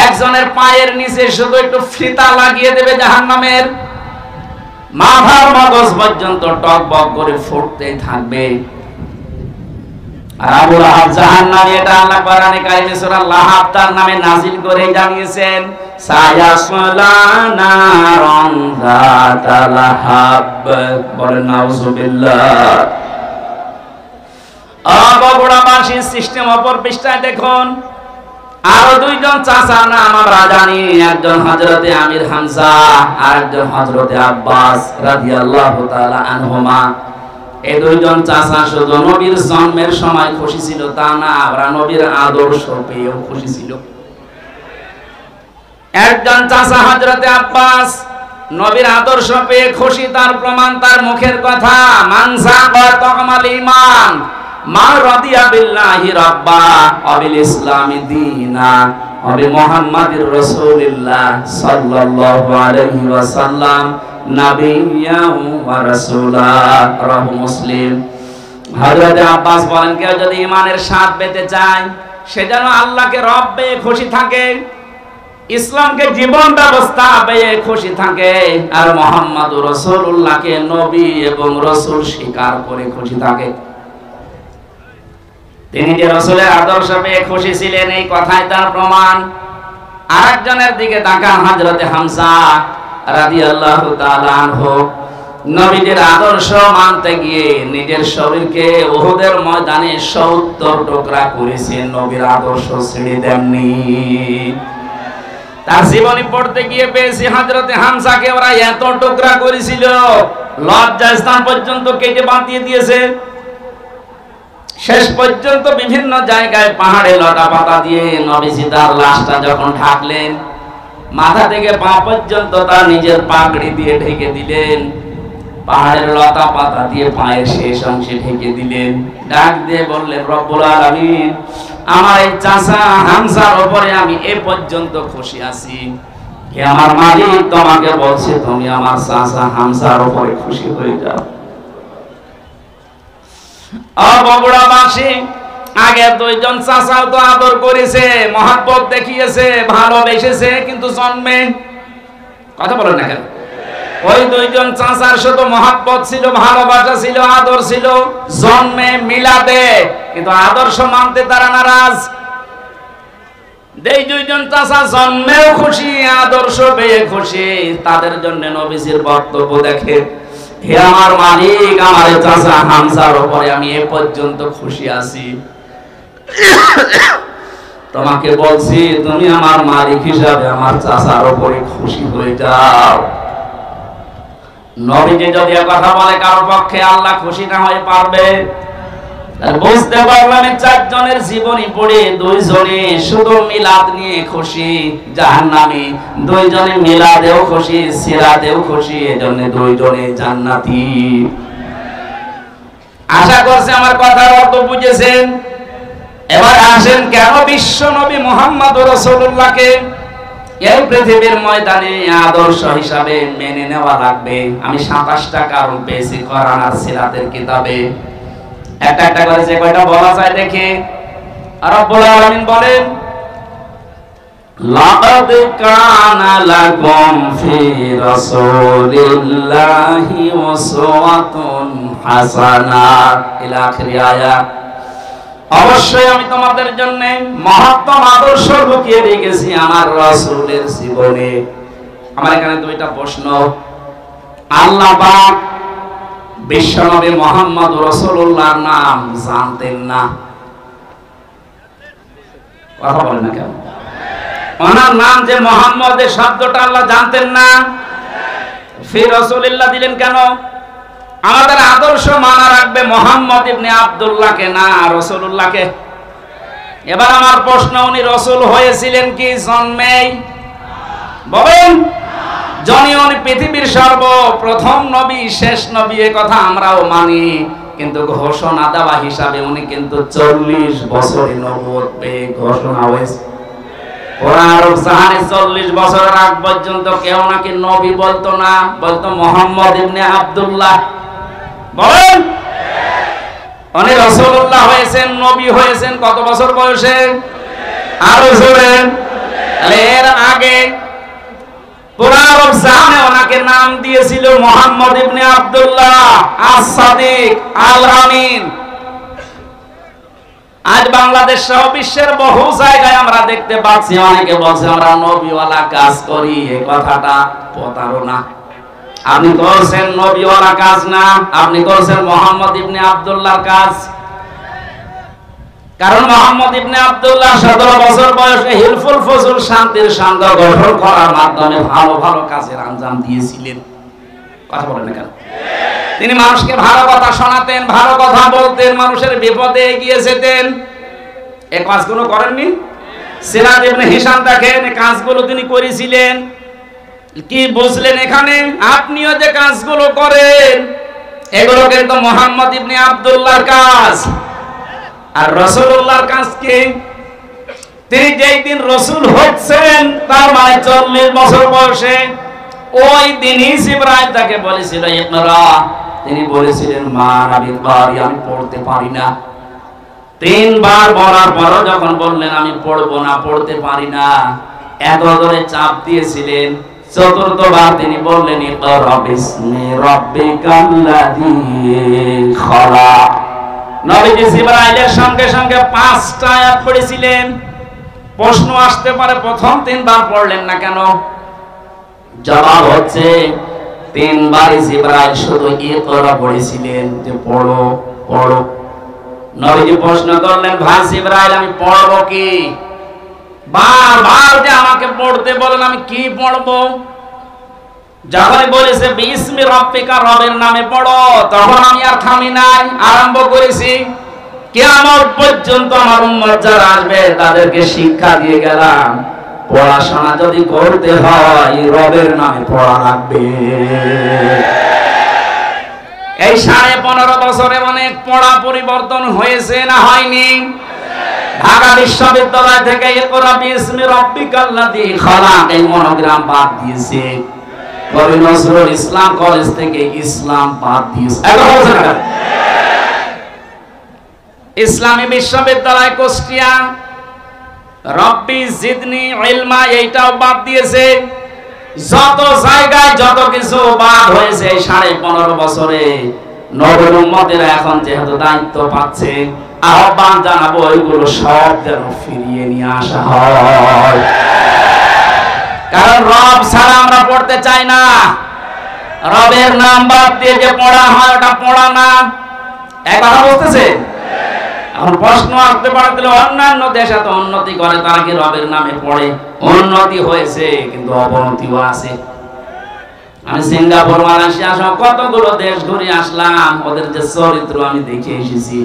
একজনের পায়ের নিচে শুধু একটু ফিতা লাগিয়ে দেবে জাহান্নামের, মাথার মগজ পর্যন্ত টকবক করে ফুটতেই থাকবে। আর আবু লাহাব জাহান্নামী, এটা আল্লাহ কোরআনে কারিমে সূরা লাহাব তার নামে নাযিল করে জানিয়েছেন, সায়াসলা নারান যাতা লাহাব। বলেন নাউযুবিল্লাহ। বগুড়াবাসী সিস্টেম অপর পৃষ্ঠায় দেখুন, আরো দুইজন চাচার নাম আমরা জানি, একজন হযরতে আমির হামজা আর একজন হযরতে আব্বাস রাদিয়াল্লাহু তাআলা আনহুমা। এই দুইজন চাচা শুধু নবীর জন্মের সময় খুশি ছিল তা না, আমরা নবীর আদর্শ পেয়েও খুশি ছিল। একজন চাচা হযরতে আব্বাস নবীর আদর্শ পেয়ে খুশি, তার প্রমাণ তার মুখের কথা, মান সাবা তাকামাল ঈমান মা রাদিয়া বিল্লাহি রাব্বা ওয়া বিল ইসলামি দীনা ওয়া বি মুহাম্মাদির রাসূলিল্লাহ সাল্লাল্লাহু আলাইহি ওয়াসাল্লাম নাবিয়্যা ওয়া রাসূলা। রাহু মুসলিম। হযরতে আব্বাস বলেন, কেউ যদি ঈমানের স্বাদ পেতে চায় সে যেন আল্লাহকে রব পেয়ে খুশি থাকে, ইসলামকে জীবন ব্যবস্থা পেয়ে খুশি থাকে, আর মুহাম্মদুর রাসূলুল্লাহকে নবী এবং রাসূল স্বীকার করে খুশি থাকে। তিনি যে রাসূলের আদর্শ পেয়ে খুশি ছিলেন এই কথাই তার প্রমাণ। আরেকজনের দিকে তাকান, হযরতে হামজা রাদিয়াল্লাহু তাআলা আনহু নবীদের আদর্শ মানতে গিয়ে নিজের শরীরকে উহুদের ময়দানে ৭০ টুকরা করেছেন, নবীর আদর্শ ছেড়ে দেননি। তার জীবনী পড়তে গিয়ে পেয়েছি হযরতে হামজাকে ওরা এত টুকরা করেছিল, লজ্জাস্থান পর্যন্ত কেটে বাঁধিয়ে দিয়েছে। শেষ পর্যন্ত বিভিন্ন জায়গায় পাহাড়ে লতা পাতা দিয়ে নবীজি তার লাশটা যখন ঢাকলেন, মাথা থেকে পা পর্যন্ত তার নিজের পাগড়ি দিয়ে ঢেকে দিলেন, পাহাড়ের লতা পাতা দিয়ে পায়ের শেষ অংশে ঢেকে দিলেন, ডাক দিয়ে বললেন, রব্বুল আলামিন, আমার এই চাচা হামজার উপরে আমি এ পর্যন্ত খুশি আছি, হে আমার মালিক, তোমাকে বলছে তুমি আমার চাচা হামজার উপরে খুশি হয়ে যাও। বগুড়াবাসী আগে দুইজন চাচাও তো আদর করেছে, মহব্বত দেখিয়েছে, ভালোবেসেছে, কিন্তু জন্মে কথা বলেন না কেন? ওই দুইজন চাচার শুধু মহব্বত ছিল, ভালোবাসা ছিল, আদর ছিল, জন্মে মিলাদে, কিন্তু আদর্শ মানতে তারা নারাজ। এই দুইজন চাচা জন্মেও খুশি, আদর্শ পেয়ে খুশি, তাদের জন্য নবীজির বক্তব্য দেখে, হে আমার মালিক, আমার চাচা হামজার উপরে আমি এ পর্যন্ত খুশি আছি, তোমাকে বলছি তুমি আমার মালিক হিসাবে আমার চাচার উপরে খুশি হয়ে যাও। নবীজি যদি কথা বলে কারো পক্ষে আল্লাহ খুশি না হয়ে পারবে? বুঝতে পারলাম চারজনের জীবনী পড়ে দুইজনে শুধু মিলাদ নিয়ে খুশি, জাহান্নামী, দুইজনে মিলাদেও খুশি, সিরাতেও খুশি, এজন্য দুইজনে জান্নাতি। আশা করছি আমার কথার অর্থ বুঝেছেন। এবার আসেন, কেন বিশ্ব নবী মুহাম্মদুর রাসূলুল্লাহকে এই পৃথিবীর ময়দানে আদর্শ হিসাবে মেনে নেওয়া লাগবে? আমি ২৭টা কারণ পেয়েছি কোরআন আর সিরাতের কিতাবে। একটা একটা করে যে কয়টা বলা যায় দেখি। রব্বুল আলামিন বলেন, লাকাদ কানা লাকুম ফি রাসূলিল্লাহি উসওয়াতুন হাসানাহ ইলা আখির আয়াত। অবশ্যই আমি তোমাদের জন্য মহত্তম আদর্শ লুকিয়ে রেখেছি আমার রাসূলের জীবনে। আমার এখানে দুইটা প্রশ্ন। আল্লাহ পাক বিশ্বনবী মুহাম্মদ রাসূলুল্লাহর নাম জানতেন না? কথা বলেন না কেন? ওনার নাম যে মুহাম্মদ, এই শব্দটা আল্লাহ জানতেন না? ফি রাসূলিল্লাহ দিলেন কেন? আমাদের আদর্শ মানা রাখবে মুহাম্মদ ইবনে আব্দুল্লাহকে, না রাসূলুল্লাহকে। এবার আমার প্রশ্ন, উনি রাসূল হয়েছিলেন কি জন্মেই? বলেন। যিনি উনি পৃথিবীর সর্বপ্রথম নবী, শেষ নবী, এই কথা আমরাও মানি, কিন্তু ঘোষণা দেওয়া হিসাবে উনি কিন্তু ৪০ বছরে নবুয়ত পেয়ে ঘোষণা হয়েছে। ওরা আরব জাহানে ৪০ বছরের আগ পর্যন্ত কেউ নাকি নবী বলতো না, বলতো মুহাম্মদ ইবনে আব্দুল্লাহ। বলেন। উনি রাসূলুল্লাহ হয়েছেন, নবী হয়েছেন কত বছর বয়সে? আরো জোরে। এর আগে পুরা আরব জাহানে ওনাকে নাম দিয়েছিল মুহাম্মদ ইবনে আব্দুল্লাহ আস-সাদিক আল আমিন। আজ বাংলাদেশ সহ বিশ্বের বহু জায়গায় আমরা দেখতে পাচ্ছি অনেকে বলছে আমরা নবীওয়ালা কাজ করি। এই কথাটা প্রতারণা। আপনি করছেন নবীওয়ালা কাজ না, আপনি করছেন মুহাম্মদ ইবনে আব্দুল্লাহর কাজ। কারণ মুহাম্মদ ইবনে আব্দুল্লাহ 17 বছর বয়সে হিলফুল ফজল শান্তির সংঘ গঠন করার মাধ্যমে ভালো ভালো কাজের আঞ্জাম দিয়েছিলেন। কথা বলেন না কেন? তিনি মানুষকে ভালো কথা শোনাতেন, ভালো কথা বলতেন, মানুষের বিপদে এগিয়ে যেতেন। এই কাজগুলো করেননি? সিরাজ ইবনে হিশাম দেখেন এই কাজগুলো তিনি করেছিলেন। কি বুঝলেন এখানে? আপনিও যে কাজগুলো করেন এগুলো কিন্তু মুহাম্মদ ইবনে আব্দুল্লাহর কাজ। আর রাসূলুল্লাহর কাজ কি? তিনি যেই দিন রাসূল হচ্ছেন তার মানে 40 বছর বয়সে, ওই দিনই জিবরাইল তাকে বলেছিল ইকরা। তিনি বলেছিলেন মা নাবি কারি, আমি পড়তে পারি না। 3 বার বলার পর যখন বললেন আমি পড়বো না, পড়তে পারি না, এত ধরে চাপ দিয়েছিলেন। 4th বার তিনি বললেন ইকরা বিসমি রাব্বিকাল্লাযী খালাক। নবীজি জিবরাইলের সঙ্গে সঙ্গে 5টা আয়াত পড়েছিলেন। প্রশ্ন আসতে পারে প্রথম 3 বার পড়লেন না কেন? জবাব হচ্ছে 3 বারই জিবরাইল শুধু ইকরা পড়েছিলেন, যে পড়ো পড়ো। নবীজি প্রশ্ন করলেন ভাই জিবরাইল আমি পড়বো কি? বারবার যে আমাকে পড়তে বলেন, আমি কি পড়বো? যখন বলেছে বিসমি রাব্বিকা, রবের নামে পড়ো, তখন আমি আর থামি নাই, আরম্ভ করেছি। কিয়ামত পর্যন্ত আমার উম্মত যারা আসবে তাদেরকে শিক্ষা দিয়ে গেলাম, পড়াশোনা যদি করতে হয় রবের নামে পড়া লাগবে। এই 15.5 বছরে অনেক পড়া পরিবর্তন হয়েছে না হয়নি? ঢাকা বিশ্ববিদ্যালয় থেকে ইকরা বিসমি রাব্বিকাল্লাযী খালাক এই মনোগ্রাম বাদ দিয়েছে। কবি নজরুল ইসলাম কলেজ থেকে ইসলাম বাদ দিয়েছে। ইসলামী বিশ্ববিদ্যালয় কুষ্টিয়া রব্বি জিদনি ইলমা এইটাও বাদ দিয়েছে। যত জায়গায় যত কিছু বাদ হয়েছে 15.5 বছরে নবীর উম্মতেরা এখন যেহেতু দায়িত্ব পাচ্ছে, আহ্বান জানাবো এগুলো সব যেন ফিরিয়ে নিয়ে আসা হয়। কারণ রব ছাড়া আমরা পড়তে চাই না। রবের নাম বাদ দিয়ে যে পড়া হয় ওটা পড়া না। এক কথা বলতেছে। এখন প্রশ্ন আসতে পারে তাহলে অন্যান্য দেশ এত উন্নতি করে, তারা কি রবের নামে পড়ে? উন্নতি হয়েছে কিন্তু অবনতিও আছে। আমি সিঙ্গাপুর, মালয়েশিয়া সহ কতগুলো দেশ ঘুরে আসলাম, ওদের যে চরিত্র আমি দেখে এসেছি।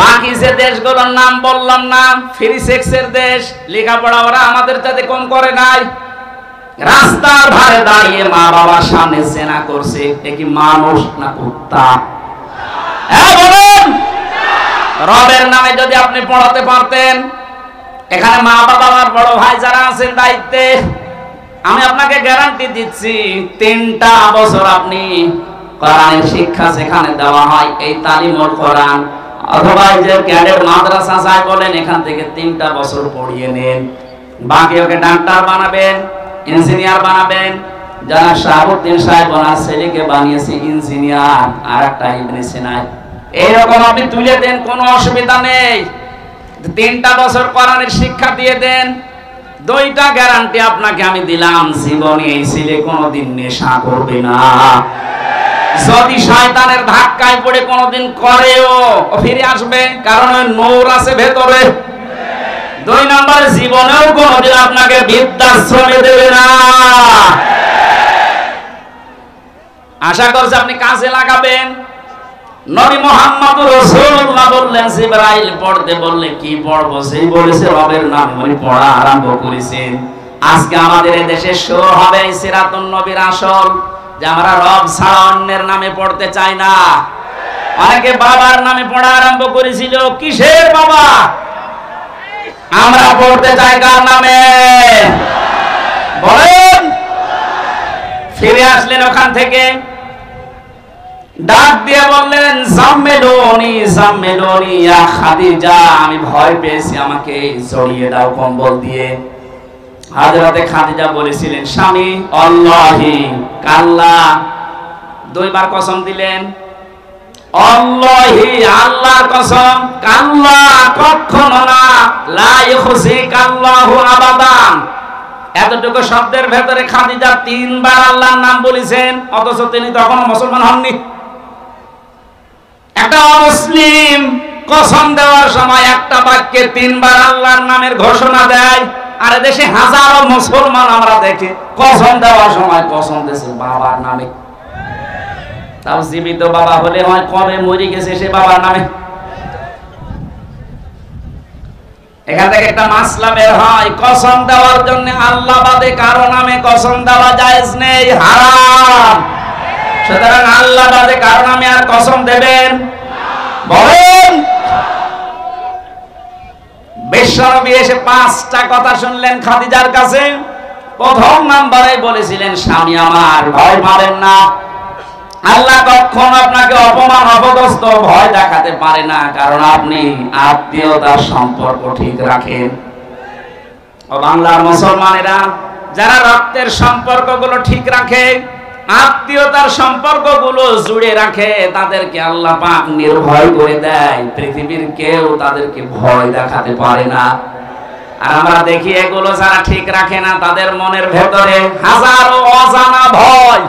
বাকি যে দেশগুলোর নাম বললাম না, ফ্রি সেক্সের দেশ, লেখাপড়া ওরা আমাদের চাইতে কম করে নাই। রাস্তার ধারে দাঁড়িয়ে মা বাবার সামনে জেনা করছে, এ কি মানুষ না কুত্তা? বলুন, রবের নামে যদি আপনি পড়াতে পারতেন, এখানে মা বাবা আর বড় ভাই যারা আছেন দায়িত্বে, আমি আপনাকে গ্যারান্টি দিচ্ছি 3টা বছর আপনি কোরআনের শিক্ষা যেখানে দেওয়া হয়, এই তালিমুল কোরআন অথবা যে ক্যাডেট মাদ্রাসা চাই বলেন, এখান থেকে 3টা বছর পড়িয়ে নেন। বাকি ওকে ডাক্তার বানাবেন, ইঞ্জিনিয়ার বানাবেন। যারা শাহাবুদ্দিন সাহেব ওনার ছেলেকে বানিয়েছে ইঞ্জিনিয়ার, আর একটা ইবনে সিনা, এইরকম আপনি তুলে দেন, কোনো অসুবিধা নেই। 3টা বছর কোরআনের শিক্ষা দিয়ে দেন, 2টা গ্যারান্টি আপনাকে আমি দিলাম, জীবনে এই ছেলে কোনোদিন নেশা করবে না। যদি শয়তানের ধাক্কায় পড়ে কোনোদিন করেও, ও ফিরে আসবে, কারণ ওই নূর আছে ভেতরে। 2 নম্বরে জীবনেও কোনোদিন আপনাকে বৃদ্ধাশ্রমে দেবে না। আশা করছি আপনি কাজে লাগাবেন। নবী মুহাম্মদ রাসূলুল্লাহ বললেন জিবরাইল পড়তে বললে কি পড়বো? সেই বলেছে রবের নাম, উনি পড়া আরম্ভ করেছেন। আজকে আমাদের এই দেশে শুরু হবে সিরাতুন নবীর আসল, যে আমরা রব ছাড়া অন্যের নামে পড়তে চাই না। অনেকে বাবার নামে পড়া আরম্ভ করেছিল। কিসের বাবা? আমরা পড়তে চাই কার নামে? বলেন। ফিরে আসলেন ওখান থেকে, ডাক দিয়ে বললেন জাম্মেলুনি জাম্মেলুনি ইয়া খাদিজা, আমি ভয় পেয়েছি, আমাকে জড়িয়ে দাও কম্বল দিয়ে। হযরতে খাদিজা বলেছিলেন স্বামী আল্লাহি কাল্লা, 2 বার কসম দিলেন, আল্লাহি আল্লাহর কসম, কাল্লা কখনো না, লা ইখজিকাল্লাহু আবাদান। এতটুকু শব্দের ভেতরে খাদিজা 3 বার আল্লাহর নাম বলেছেন, অথচ তিনি তখনও মুসলমান হননি। একটা অমুসলিম কসম দেওয়ার সময় একটা বাক্যে 3 বার আল্লাহর নামের ঘোষণা দেয়। আর দেশে হাজারো মুসলমান আমরা দেখি কসম দেওয়ার সময় কসম দিয়েছে বাবার নামে। তাও জীবিত বাবা হলে হয় কবে মরে গেছে সে বাবার নামে। এখান থেকে একটা মাসলা বের হয়, কসম দেওয়ার জন্য আল্লাহ বাদে কারো নামে কসম দেওয়া জায়েজ নেই, হারাম। সুতরাং আল্লাহ বাদে কারো নামে আর কসম দেবেন বলেন। বিশ্বনবী এসে 5টা কথা শুনলেন খাদিজার কাছে। প্রথম নাম্বারে বলেছিলেন, স্বামী আমার ভয় পাবেন না, আল্লাহ কখনো আপনাকে অপমান অপদস্থ ভয় দেখাতে পারে না, কারণ আপনি আত্মীয়তার সম্পর্ক ঠিক রাখেন। ও বাংলার মুসলমানেরা, যারা রক্তের সম্পর্কগুলো ঠিক রাখে, আত্মীয়তার সম্পর্কগুলো জুড়ে রাখে, তাদেরকে আল্লাহ পাক নির্ভয় করে দেয়। পৃথিবীর কেউ তাদেরকে ভয় দেখাতে পারে না। আর আমরা দেখি এগুলো যারা ঠিক রাখে না, তাদের মনের ভেতরে হাজারো অজানা ভয়।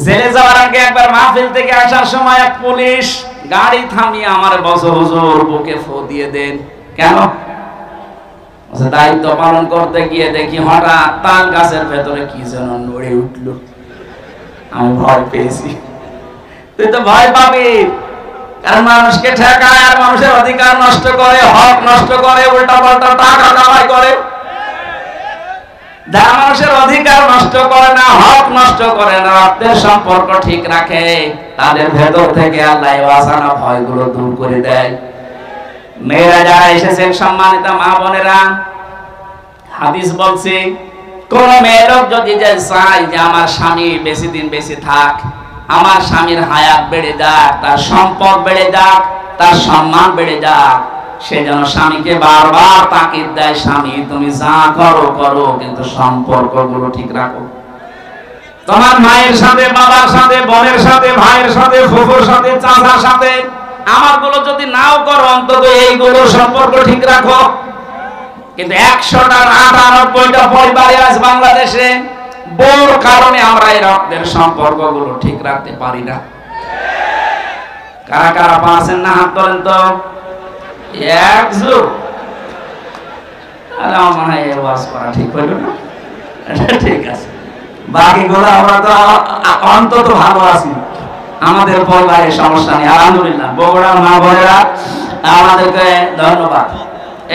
জেলে যাওয়ার আগে একবার মাহফিল থেকে আসার সময় এক পুলিশ গাড়ি থামিয়ে আমার বসে, হুজুর বুকে ফু দিয়ে দেন। কেন? দায়িত্ব পালন করতে গিয়ে দেখি হঠাৎ তাল গাছের ভেতরে কি যেন নড়ে উঠল। আমি ভয় পেয়েছি। তুই তো ভয় পাবি, কারণ মানুষকে ঠেকায় আর মানুষের অধিকার নষ্ট করে, হক নষ্ট করে, উল্টা পাল্টা টাকা কামাই করে। যারা মানুষের অধিকার নষ্ট করে না, হক নষ্ট করে না, রক্তের সম্পর্ক ঠিক রাখে, তাদের ভেতর থেকে আল্লাহ ওয়াসানা ভয়গুলো দূর করে দেয়। মেয়েরা যারা এসেছেন, সম্মানিত মা বোনেরা, হাদিস বলছে কোন মেয়ে লোক যদি চায় যে আমার স্বামী বেশি দিন বেশি থাক, আমার স্বামীর হায়াত বেড়ে যাক, তার সম্পদ বেড়ে যাক, তার সম্মান বেড়ে যাক, সে যেন স্বামীকে বারবার তাকিদ দেয়, স্বামী তুমি যা করো করো, কিন্তু সম্পর্কগুলো ঠিক রাখো। তোমার মায়ের সাথে, বাবার সাথে, বোনের সাথে, ভাইয়ের সাথে, ফুফুর সাথে, চাচার সাথে আমারগুলো যদি নাও করো, অন্তত এইগুলো সম্পর্ক ঠিক রাখো। কিন্তু 100টার 98টা পরিবারে আজ বাংলাদেশে বড় কারণে আমরা এই রক্তের সম্পর্কগুলো ঠিক রাখতে পারি না। কারা কারা পাচ্ছেন না হাত তোলেন তো। একজোট। আমার মনে হয় ওয়াজ করা ঠিক হইল না। ঠিক আছে, বাকিগুলো আমরা তো অন্তত ভালো আছি, আমাদের পরিবারে সমস্যা নেই, আলহামদুলিল্লাহ। বগুড়ার মা বোনেরা আমাদেরকে ধন্যবাদ।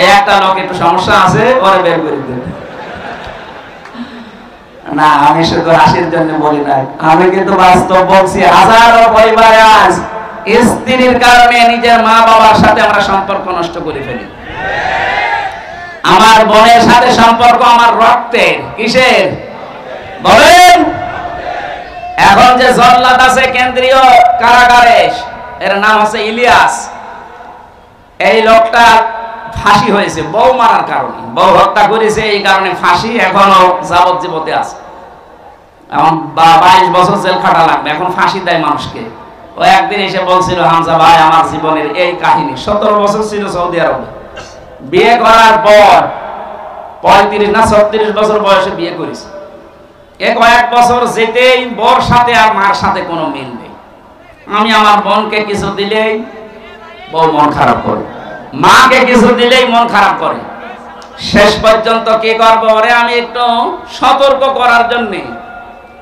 এই একটা লোক একটু সমস্যা আছে, ওরে বের করে দেবে না। আমি শুধু হাসির জন্য বলি নাই, আমি কিন্তু বাস্তব বলছি। হাজারো পরিবারে আজ স্ত্রীর কারণে নিজের মা বাবার সাথে আমরা সম্পর্ক নষ্ট করে ফেলি। আমার বোনের সাথে সম্পর্ক আমার রক্তের, কিসের বলেন? এখন যে জল্লাদ আছে কেন্দ্রীয় কারাগারে, এর নাম আছে ইলিয়াস। এই লোকটা ফাঁসি হয়েছে বউ মারার কারণে, বউ হত্যা করেছে, এই কারণে ফাঁসি, এখনো যাবজ্জীবনে আছে। এখন 22 বছর জেল খাটা লাগবে, এখন ফাঁসি দেয় মানুষকে। ও একদিন এসে বলছিল, হামজা ভাই আমার জীবনের এই কাহিনী। 17 বছর ছিল সৌদি আরবে, বিয়ে করার পর 35 না 36 বছর বয়সে বিয়ে করেছে। কয়েক বছর যেতেই বউর সাথে আর মার সাথে কোনো মিল নেই। আমি আমার বোনকে কিছু দিলেই বউ মন খারাপ করে, মাকে কিছু দিলেই মন খারাপ করে। শেষ পর্যন্ত কি করবো, ওরে আমি একটু সতর্ক করার জন্য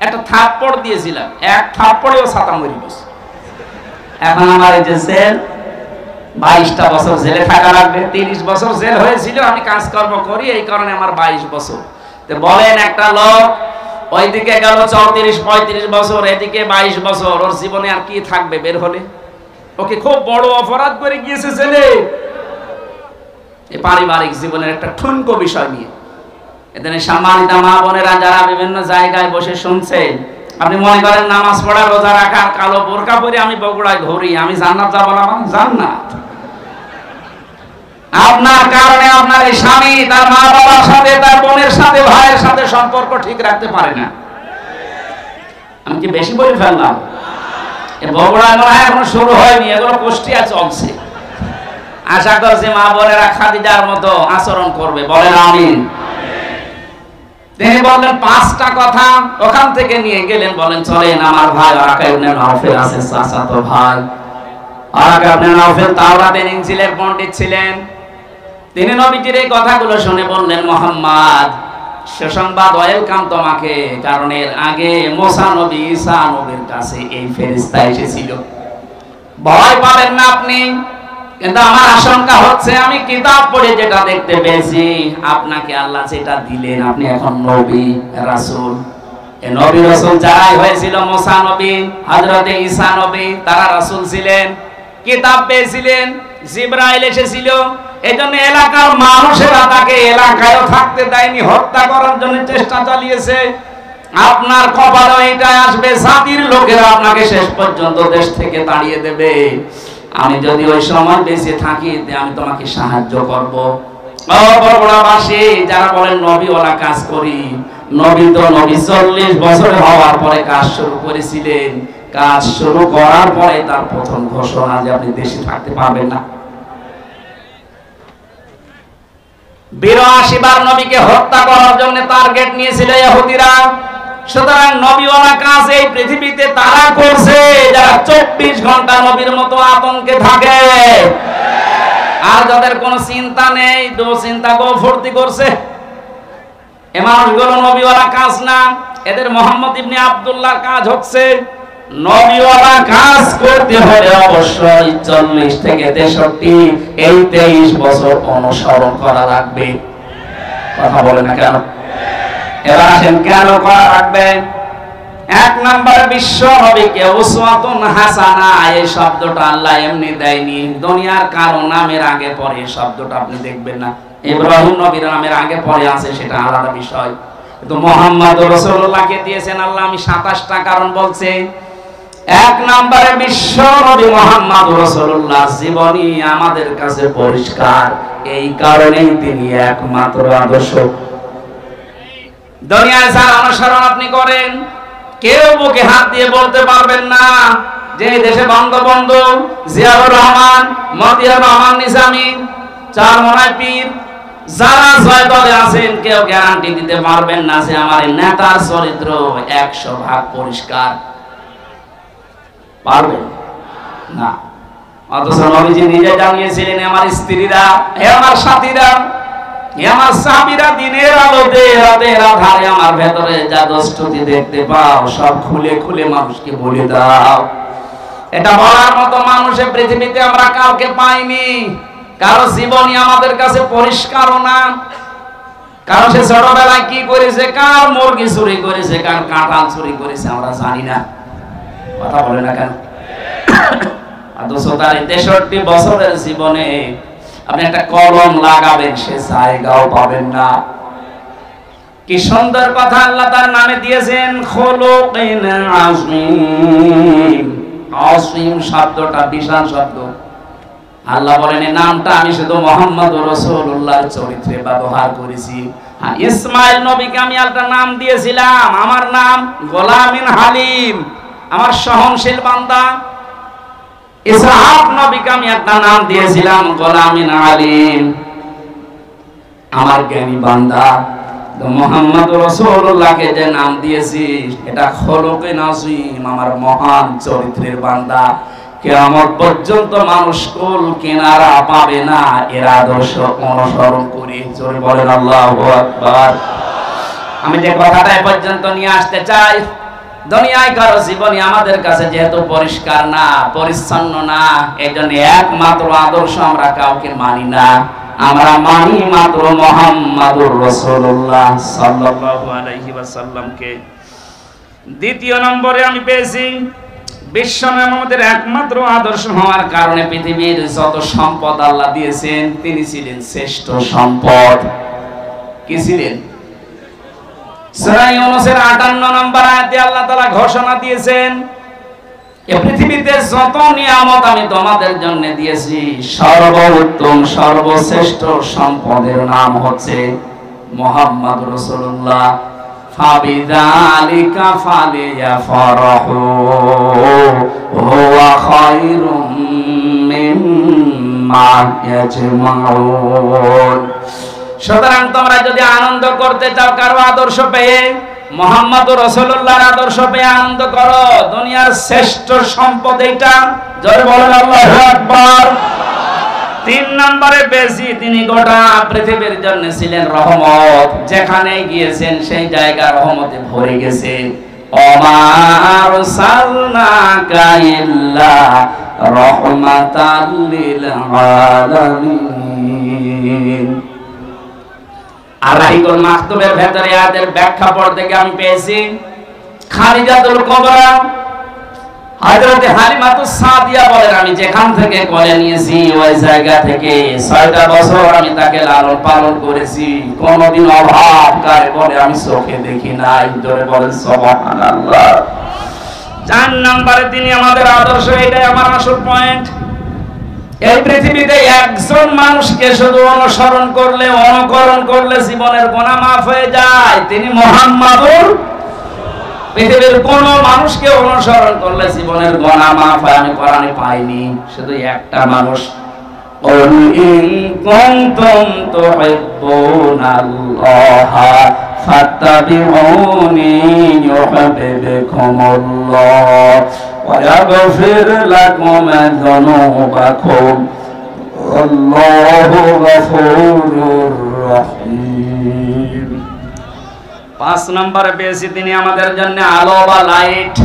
একটা থাপ্পড় দিয়েছিলাম, এক থাপ্পড়েও ছাতা মরি গেছে। এখন আমার এই যে জেল, 22টা বছর জেলে থাকা লাগবে। 30 বছর জেল হয়েছিল, আমি কাজকর্ম করি, এই কারণে আমার 22 বছর। তো বলেন, একটা লোক ওইদিকে গেল 34-35 বছর, এদিকে 22 বছর, ওর জীবনে আর কি থাকবে বের হলে? ওকে খুব বড় অপরাধ করে গিয়েছে জেলে। এই পারিবারিক জীবনের একটা ঠুনকো বিষয় নিয়ে এদিন সম্মানিত মা বোনেরা যারা বিভিন্ন জায়গায় বসে শুনছেন, আপনি মনে করেন নামাজ পড়া, রোজা রাখা, কালো বোরকা পরে আমি বগুড়ায় ঘুরি, আমি জান্নাত যাব না? জান্নাত আপনার কারণে আপনার এই স্বামী তার মা বাবার সাথে, তার বোনের সাথে, ভাইয়ের সাথে সম্পর্ক ঠিক রাখতে পারে না। আমি কি বেশি বলে ফেললাম? বগুড়ায় মনে হয় এখনো শুরু হয়নি, এগুলো কুষ্টিয়া চলছে। আশা করছি মা বোনেরা খাদিজার মতো আচরণ করবে, বলেন আমিন। তিনি বললেন 5টা কথা, ওখান থেকে নিয়ে গেলেন, বলেন চলেন আমার ভাই ওয়ারাকা ইবনে নাওফেল আছে, চাচাতো ভাই ওয়ারাকা ইবনে নাওফেল তাওরাতের ইনজিলের পণ্ডিত ছিলেন। তিনি নবীজির এই কথাগুলো শুনে বললেন, মুহাম্মদ সুসংবাদ, ওয়েলকাম তোমাকে, কারণ এর আগে মুসা নবী ঈসা নবীর কাছে এই ফেরেশতা এসেছিল, ভয় পাবেন না আপনি। কিন্তু আমার আশঙ্কা হচ্ছে আমি কিতাব পড়ে যেটা দেখতে পেয়েছি, আপনাকে আল্লাহ যেটা দিলেন আপনি এখন নবী রাসূল। এই নবী রাসূল যারাই হয়েছিল, মুসা নবী, হযরতে ঈসা নবী, তারা রাসূল ছিলেন, কিতাব পেয়েছিলেন, জিবরাইল এসেছিল। এজন্য এলাকার মানুষেরা তাকে এলাকায়ও থাকতে দেয়নি, হত্যা করার জন্য চেষ্টা চালিয়েছে। আপনার কপালে এটা আসবে, জাতির লোকেরা আপনাকে শেষ পর্যন্ত দেশ থেকে তাড়িয়ে দেবে। আমি যদি ওই সময় বেঁচে থাকি আমি তোমাকে সাহায্য করব। ও বড়বাসী যারা বলেন নবীওয়ালা কাজ করি, নবী তো নবী 40 বছর হওয়ার পরে কাজ শুরু করেছিলেন। কাজ শুরু করার পরে তার প্রথম ঘোষণা যে আপনি দেশে থাকতে পারবেন না। 82 বার নবীকে হত্যা করার জন্য টার্গেট নিয়েছিল ইহুদিরা। সুতরাং নবীওয়ালা কাজ এই পৃথিবীতে তারা করছে যারা 24 ঘন্টা নবীর মতো আতঙ্কে থাকে, আর যাদের কোনো চিন্তা নেই, দুশ্চিন্তা ফুর্তি করছে, এ মানুষগুলো নবীওয়ালা কাজ না। এদের মোহাম্মদ ইবনে আব্দুল্লাহর কাজ হচ্ছে নবীওয়ালা কাজ করতে হলে অবশ্যই 40 থেকে 63 এই 23 বছর অনুসরণ করা লাগবে। কথা বলে না কেন? এবার আসেন কেন করা লাগবে। 1 নম্বরে বিশ্ব নবীকে উসওয়াতুন হাসানা, এই শব্দটা আল্লাহ এমনি দেয়নি, দুনিয়ার কারো নামের আগে পরে এই শব্দটা আপনি দেখবেন না। ইব্রাহিম নবীর নামের আগে পরে আছে, সেটা আলাদা বিষয়, কিন্তু মুহাম্মদ রাসূলুল্লাহকে দিয়েছেন আল্লাহ। আমি 27টা কারণ বলছি। 1 নম্বরে বিশ্ব নবী মুহাম্মদ রাসূলুল্লাহর জীবনী আমাদের কাছে পরিষ্কার, এই কারণেই তিনি একমাত্র আদর্শ। দুনিয়ায় যার অনুসরণ আপনি করেন, কেউ বুকে হাত দিয়ে বলতে পারবেন না যে দেশে বঙ্গবন্ধু, জিয়াউর রহমান, মতিয়ার রহমান নিজামী, চারমোনাই পীর, যারা ছয় দলে আছেন, কেউ গ্যারান্টি দিতে পারবেন না যে আমার নেতার চরিত্র 100% পরিষ্কার। পারবেন না। অথচ নবীজি নিজে জানিয়েছিলেন, আমার স্ত্রীরা, হে আমার সাথীরা, হে আমার সাহাবীরা, দিনের আলোতে রাতের আধারে আমার ভেতরে যা দুষ্টুতি দেখতে পাও সব খুলে খুলে মানুষকে বলে দাও। এটা বলার মতো মানুষে পৃথিবীতে আমরা কাউকে পাইনি। কারো জীবনী আমাদের কাছে পরিষ্কারও না, কারণ সে ছোটবেলায় কি করেছে, কার মুরগি চুরি করেছে, কার কাঁঠাল চুরি করেছে আমরা জানি না। কথা বলে না কেন? অথচ তার 63 বছরের জীবনে আপনি একটা কলম লাগাবেন, সে জায়গাও পাবেন না। কি সুন্দর কথা আল্লাহ তার নামে দিয়েছেন, খুলুকিন আযীম। আযীম শব্দটা বিশাল শব্দ। আল্লাহ বলেন এই নামটা আমি শুধু মুহাম্মদ রাসূলুল্লাহর চরিত্রে ব্যবহার করেছি। হ্যাঁ, ইসমাইল নবীকে আমি একটা নাম দিয়েছিলাম, আমার নাম গোলামিন হালিম, আমার সহনশীল বান্দা। ইসহাক নবীকে আমি একটা নাম দিয়েছিলাম গোলামিন আলিম, আমার জ্ঞানী বান্দা। তো মুহাম্মদ রাসূলুল্লাহকে যে নাম দিয়েছি এটা খুলুকিন আযীম, আমার মহান চরিত্রের বান্দা। কিয়ামত পর্যন্ত মানুষ কুল কিনারা পাবে না এর আদর্শ অনুসরণ করে। জোরে বলেন আল্লাহু আকবার। আমি যে কথাটা এ পর্যন্ত নিয়ে আসতে চাই, দুনিয়ায় কারো জীবনী আমাদের কাছে যেহেতু পরিষ্কার না, পরিচ্ছন্ন না, এজন্য একমাত্র আদর্শ আমরা কাউকে মানি না, আমরা মানি মাত্র মুহাম্মাদুর রাসূলুল্লাহ সাল্লাল্লাহু আলাইহি ওয়াসাল্লামকে। দ্বিতীয় নম্বরে আমি পেয়েছি বিশ্বনবী আমাদের একমাত্র আদর্শ হওয়ার কারণে পৃথিবীর যত সম্পদ আল্লাহ দিয়েছেন তিনি ছিলেন শ্রেষ্ঠ সম্পদ। কি ছিলেন? সূরা ইউনূসের 58 নম্বর আয়াতে আল্লাহ তাআলা ঘোষণা দিয়েছেন, এই পৃথিবীতে যত নিয়ামত আমি তোমাদের জন্য দিয়েছি সর্বোত্তম সর্বশ্রেষ্ঠ সম্পদের নাম হচ্ছে মুহাম্মদুর রাসূলুল্লাহ। ফাবিযালিকা ফালিয়াফরাহু হুয়া খায়রুম মিম্মা ইয়াজমাউন। সুতরাং তোমরা যদি আনন্দ করতে চাও কারো আদর্শ পেয়ে, মুহাম্মদুর রাসূলুল্লাহর আদর্শ পেয়ে আনন্দ করো। দুনিয়ার শ্রেষ্ঠ সম্পদ এটা। জয় বলেন আল্লাহু আকবার। 3 নম্বরে বেশি, তিনি গোটা পৃথিবীর জন্য ছিলেন রহমত। যেখানে গিয়েছেন সেই জায়গা রহমতে ভরে গেছে। ওমা আরসালনাকা ইল্লা রাহমাতাল লিল আলামিন। আলাইকুল মাকতুবের ভেতরে আয়াতের ব্যাখ্যা পড়তে গিয়ে আমি পেয়েছি খারিজাতুল কুবরা হযরত হালিমাতুস সাদিয়া বলেন, আমি যেখান থেকে কোলে নিয়েছি ওই জায়গা থেকে 6টা বছর আমি তাকে লালন পালন করেছি, কোনদিন অভাব কারে বলে আমি চোখে দেখি নাই। জোরে বলেন সুবহানাল্লাহ। 4 নম্বরে তিনি আমাদের আদর্শ, এটাই আমার আসল পয়েন্ট। এই পৃথিবীতে একজন মানুষকে শুধু অনুসরণ করলে, অনুকরণ করলে জীবনের গুনাহ মাফ হয়ে যায়, তিনি মুহাম্মাদুর। পৃথিবীর কোন মানুষকে অনুসরণ করলে জীবনের গুনাহ মাফ হয় আমি কোরআনে পাইনি, শুধু একটা মানুষ। قُلْ إِن كُنتُمْ تُحِبُّونَ اللَّهَ فَاتَّبِعُونِي يُحْبِبْكُمُ اللَّهُ وَيَغْفِرْ لَكُمْ ذُنُوبَكُمْ وَاللَّهُ غَفُورٌ رَّحِيمٌ। 5 নম্বরে পেয়েছি তিনি আমাদের জন্য আলো বা লাইট।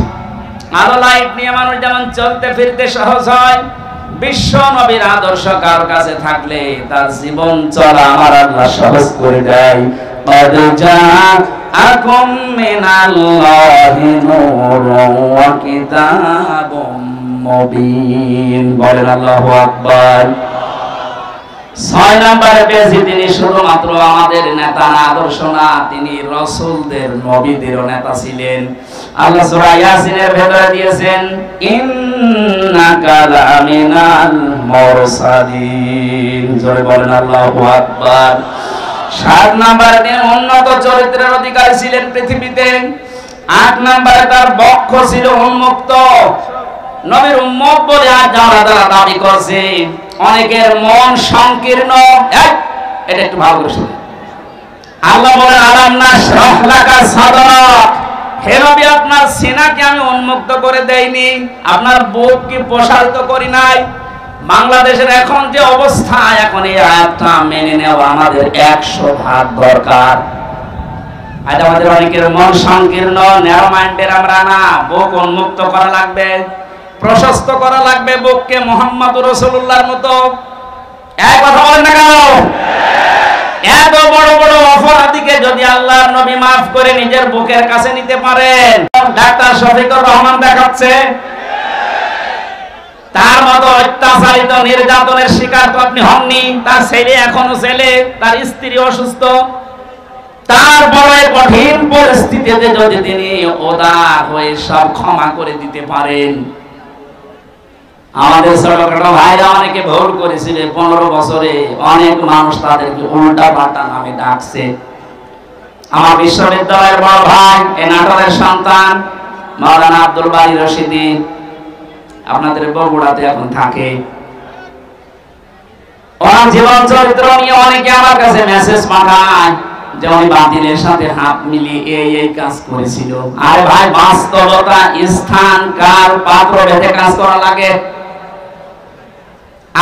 আলো লাইট নিয়ে মানুষ যেমন চলতে ফিরতে সহজ হয়, বিশ্ব নবীর আদর্শ কার কাছে থাকলে তার জীবন চলা আমার আল্লাহ সহজ করে দেয়। قد جاءكم من الله نور وكتاب مبين। বলেন আল্লাহু আকবার। 6 নম্বরে পেয়েছি তিনি শুধুমাত্র আমাদের নেতা না, আদর্শ না, তিনি রাসূলদের নবীদেরও নেতা ছিলেন। আল্লাহ সূরা ইয়াসিনের ভেতরে দিয়েছেন ইন্নাকা লামিনাল মুরসালিন। জোরে বলেন আল্লাহু আকবার। 7 নম্বরে তিনি উন্নত চরিত্রের অধিকারী ছিলেন পৃথিবীতে। 8 নম্বরে তার বক্ষ ছিল উন্মুক্ত। নবীর উম্মত বলে আজ যারা যারা দাবি করছে, অনেকের মন সংকীর্ণ। এটা একটু ভালো করে শুনুন। আল্লাহ বলেন আলাম নাশরাহ লাকা সাদরাক, হে নবী আপনার সিনাকে আমি উন্মুক্ত করে দেইনি, আপনার বুক কি প্রসারিত করি নাই? বাংলাদেশের এখন যে অবস্থা, এখন এই আয়াতটা মেনে নেওয়া আমাদের 100 দরকার। আজ আমাদের অনেকের মন সংকীর্ণ, ন্যারো মাইন্ডের আমরা না, বুক উন্মুক্ত করা লাগবে, প্রশস্ত করা লাগবে বুককে মুহাম্মদুর রাসূলুল্লাহর মতো। এক কথা বলেন না কেন? এত বড় বড় অপরাধীকে যদি আল্লাহর নবী মাফ করে নিজের বুকের কাছে নিতে পারেন, ডাক্তার শফিকুর রহমান দেখাচ্ছে তার মতো অত্যাচারিত নির্যাতনের শিকার তো আপনি হননি। তার ছেলে এখনো ছেলে, তার স্ত্রী অসুস্থ, তারপরে কঠিন পরিস্থিতিতে যদি তিনি উদার হয়ে সব ক্ষমা করে দিতে পারেন। আমাদের ছোটখাটো ভাইরা অনেকে ভুল করেছিল 15 বছরে, অনেক মানুষ তাদেরকে উল্টা পাল্টা নামে ডাকছে। আমার বিশ্ববিদ্যালয়ের বড় ভাই, এই নাটোরের সন্তান মাওলানা আব্দুল বারী রশিদি, আপনাদের বগুড়াতে এখন থাকে। ওনার জীবন চরিত্র নিয়ে অনেকে আমার কাছে মেসেজ পাঠায় যে উনি বাতিলের সাথে হাত মিলিয়ে এই কাজ করেছিল। আরে ভাই, বাস্তবতা, স্থান, কাল, পাত্র ভেদে কাজ করা লাগে।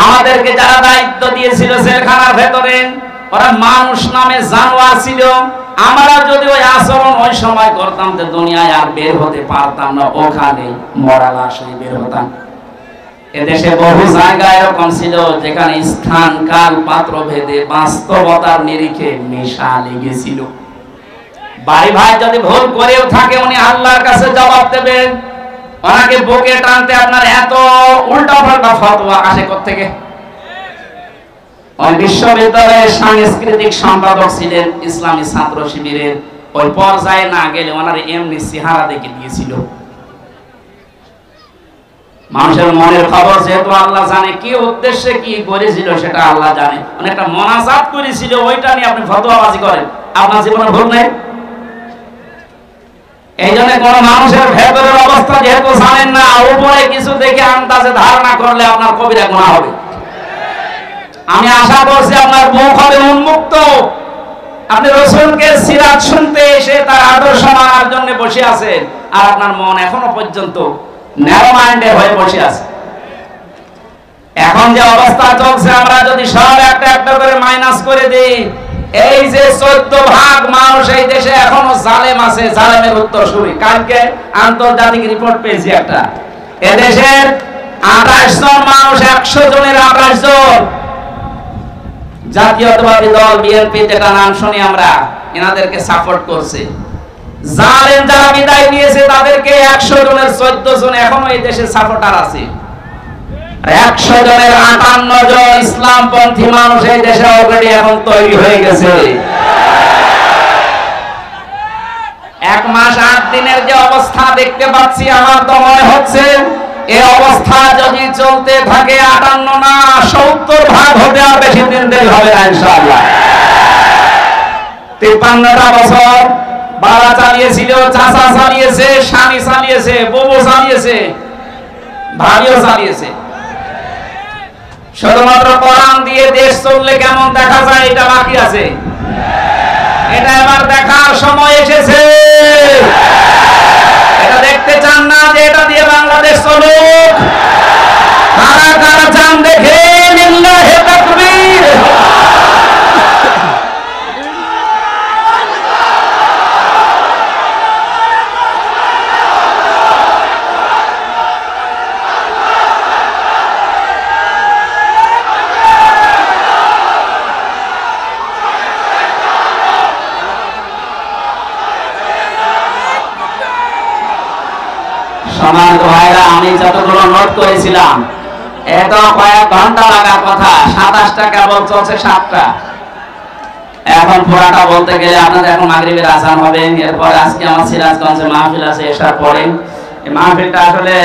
আমাদেরকে যারা দায়িত্ব দিয়েছিল জেলখানার ভেতরে, ওরা মানুষ নামে জানোয়ার ছিল। আমরা যদি ওই আচরণ ওই সময় করতাম তো দুনিয়ায় আর বের হতে পারতাম না, ওখানে মরা লাশ হয়ে বের হতাম। এদেশে বহু জায়গা এরকম ছিল যেখানে স্থান, কাল, পাত্র ভেদে বাস্তবতার নিরিখে মেশা লেগেছিল। বাড়ি ভাই যদি ভুল করেও থাকে, উনি আল্লাহর কাছে জবাব দেবেন। ওনাকে বুকে টানতে আপনার এত উল্টা পাল্টা ফতোয়া আসে কোত্থেকে? ওই বিশ্ববিদ্যালয়ের সাংস্কৃতিক সম্পাদক ছিলেন ইসলামী ছাত্র শিবিরের। ওই পর্যায়ে না গেলে ওনার এমনি চেহারা দেখে দিয়েছিল। মানুষের মনের খবর যেহেতু আল্লাহ জানে, কি উদ্দেশ্যে কি করেছিল সেটা আল্লাহ জানে। মানে একটা মোনাজাত করেছিল, ওইটা নিয়ে আপনি ফতোয়াবাজি করেন, আপনার জীবনে ভুল নেই। এই জন্য কোন মানুষের ভেতরের অবস্থা যেহেতু জানেন না, উপরে কিছু দেখে আন্দাজে ধারণা করলে আপনার কবিরা গুনাহ হবে। আমি আশা করছি আপনার মুখ হবে উন্মুক্ত, আপনি রাসূলকে সিরাত শুনতে এসে তার আদর্শ মানার জন্য বসে আছেন, আর আপনার মন এখনো পর্যন্ত ন্যারো মাইন্ডেড হয়ে বসে আছে। এখন যে অবস্থা চলছে, আমরা যদি সব একটা একটা করে মাইনাস করে দিই, এই যে 14 ভাগ মানুষ এই দেশে এখনো জালেম আছে, জালেমের উত্তরসূরি। কালকে আন্তর্জাতিক রিপোর্ট পেয়েছি একটা, এদেশের 28 জন মানুষ, 100 জনের 28 জন জাতীয়তাবাদী দল বিএনপি, যেটা নাম শুনি আমরা, এনাদেরকে সাপোর্ট করছে। জালেম যারা বিদায় নিয়েছে তাদেরকে 100 জনের 14 জন এখনো এই দেশে সাপোর্টার আছে। 100 জনের 58 জন ইসলামপন্থী মানুষ এই দেশে অলরেডি এখন তৈরি হয়ে গেছে। 1 মাস 8 দিনের যে অবস্থা দেখতে পাচ্ছি, আমার তো মনে হচ্ছে এই অবস্থা যদি চলতে থাকে 58 না 70 ভাগ হতে আর বেশি দিন দেরি হবে না ইনশাআল্লাহ। 53টা বছর বাবা চালিয়েছিল, চাচা চালিয়েছে, স্বামী চালিয়েছে, বউ চালিয়েছে, ভাইও চালিয়েছে। শুধুমাত্র কোরআন দিয়ে দেশ চললে কেমন দেখা যায় এটা বাকি আছে। এটা এবার দেখার সময় এসেছে। এটা দেখতে চান না যে এটা দিয়ে বাংলাদেশ চলুক? কারা কারা চান দেখে লিল্লাহি তাকবীর। সম্মানিত ভাইরা, আমি যতগুলো নোট করেছিলাম এত কয়েক ঘন্টা লাগার কথা, 27টা কেবল চলছে, 7টা। এখন পুরাটা বলতে গেলে আপনাদের এখন মাগরিবের আজান হবে। এরপর আজকে আমার সিরাজগঞ্জে মাহফিল আছে এশার পরে। এই মাহফিলটা আসলে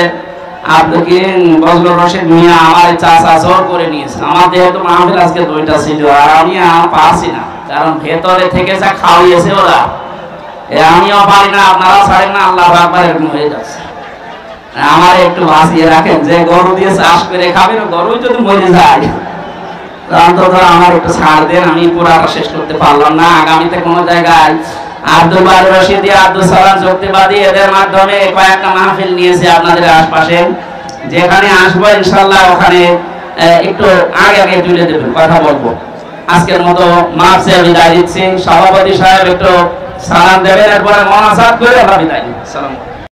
আপনি কি বজলুর রশিদ মিয়া আমার চাচা জোর করে নিয়েছে। আমার যেহেতু মাহফিল আজকে 2টা ছিল, আর আমি পারছি না, কারণ ভেতরে থেকে যা খাওয়াইয়েছে ওরা, আমিও পারি না, আপনারাও ছাড়েন না, আল্লাহু আকবার এরকম হয়ে যাচ্ছে। আমার একটু বাঁচিয়ে রাখেন, যে গরু দিয়ে চাষ করে খাবেন, গরু যদি মরে যায় অন্তত আমার একটু ছাড় দেন। আমি পুরাটা শেষ করতে পারলাম না। আগামীতে কোনো জায়গায় আব্দুল বারী রশিদি, আব্দুল সালাম যুক্তিবাদী, এদের মাধ্যমে কয়েকটা মাহফিল নিয়েছে আপনাদের আশপাশে। যেখানে আসবো ইনশাল্লাহ ওখানে একটু আগে আগে তুলে দেবেন, কথা বলবো। আজকের মতো মাফ চেয়ে বিদায় দিচ্ছি। সভাপতি সাহেব একটু সালাম দেবেন, এরপরে মোনাজাত করে আমরা বিদায় নিচ্ছি। সালাম।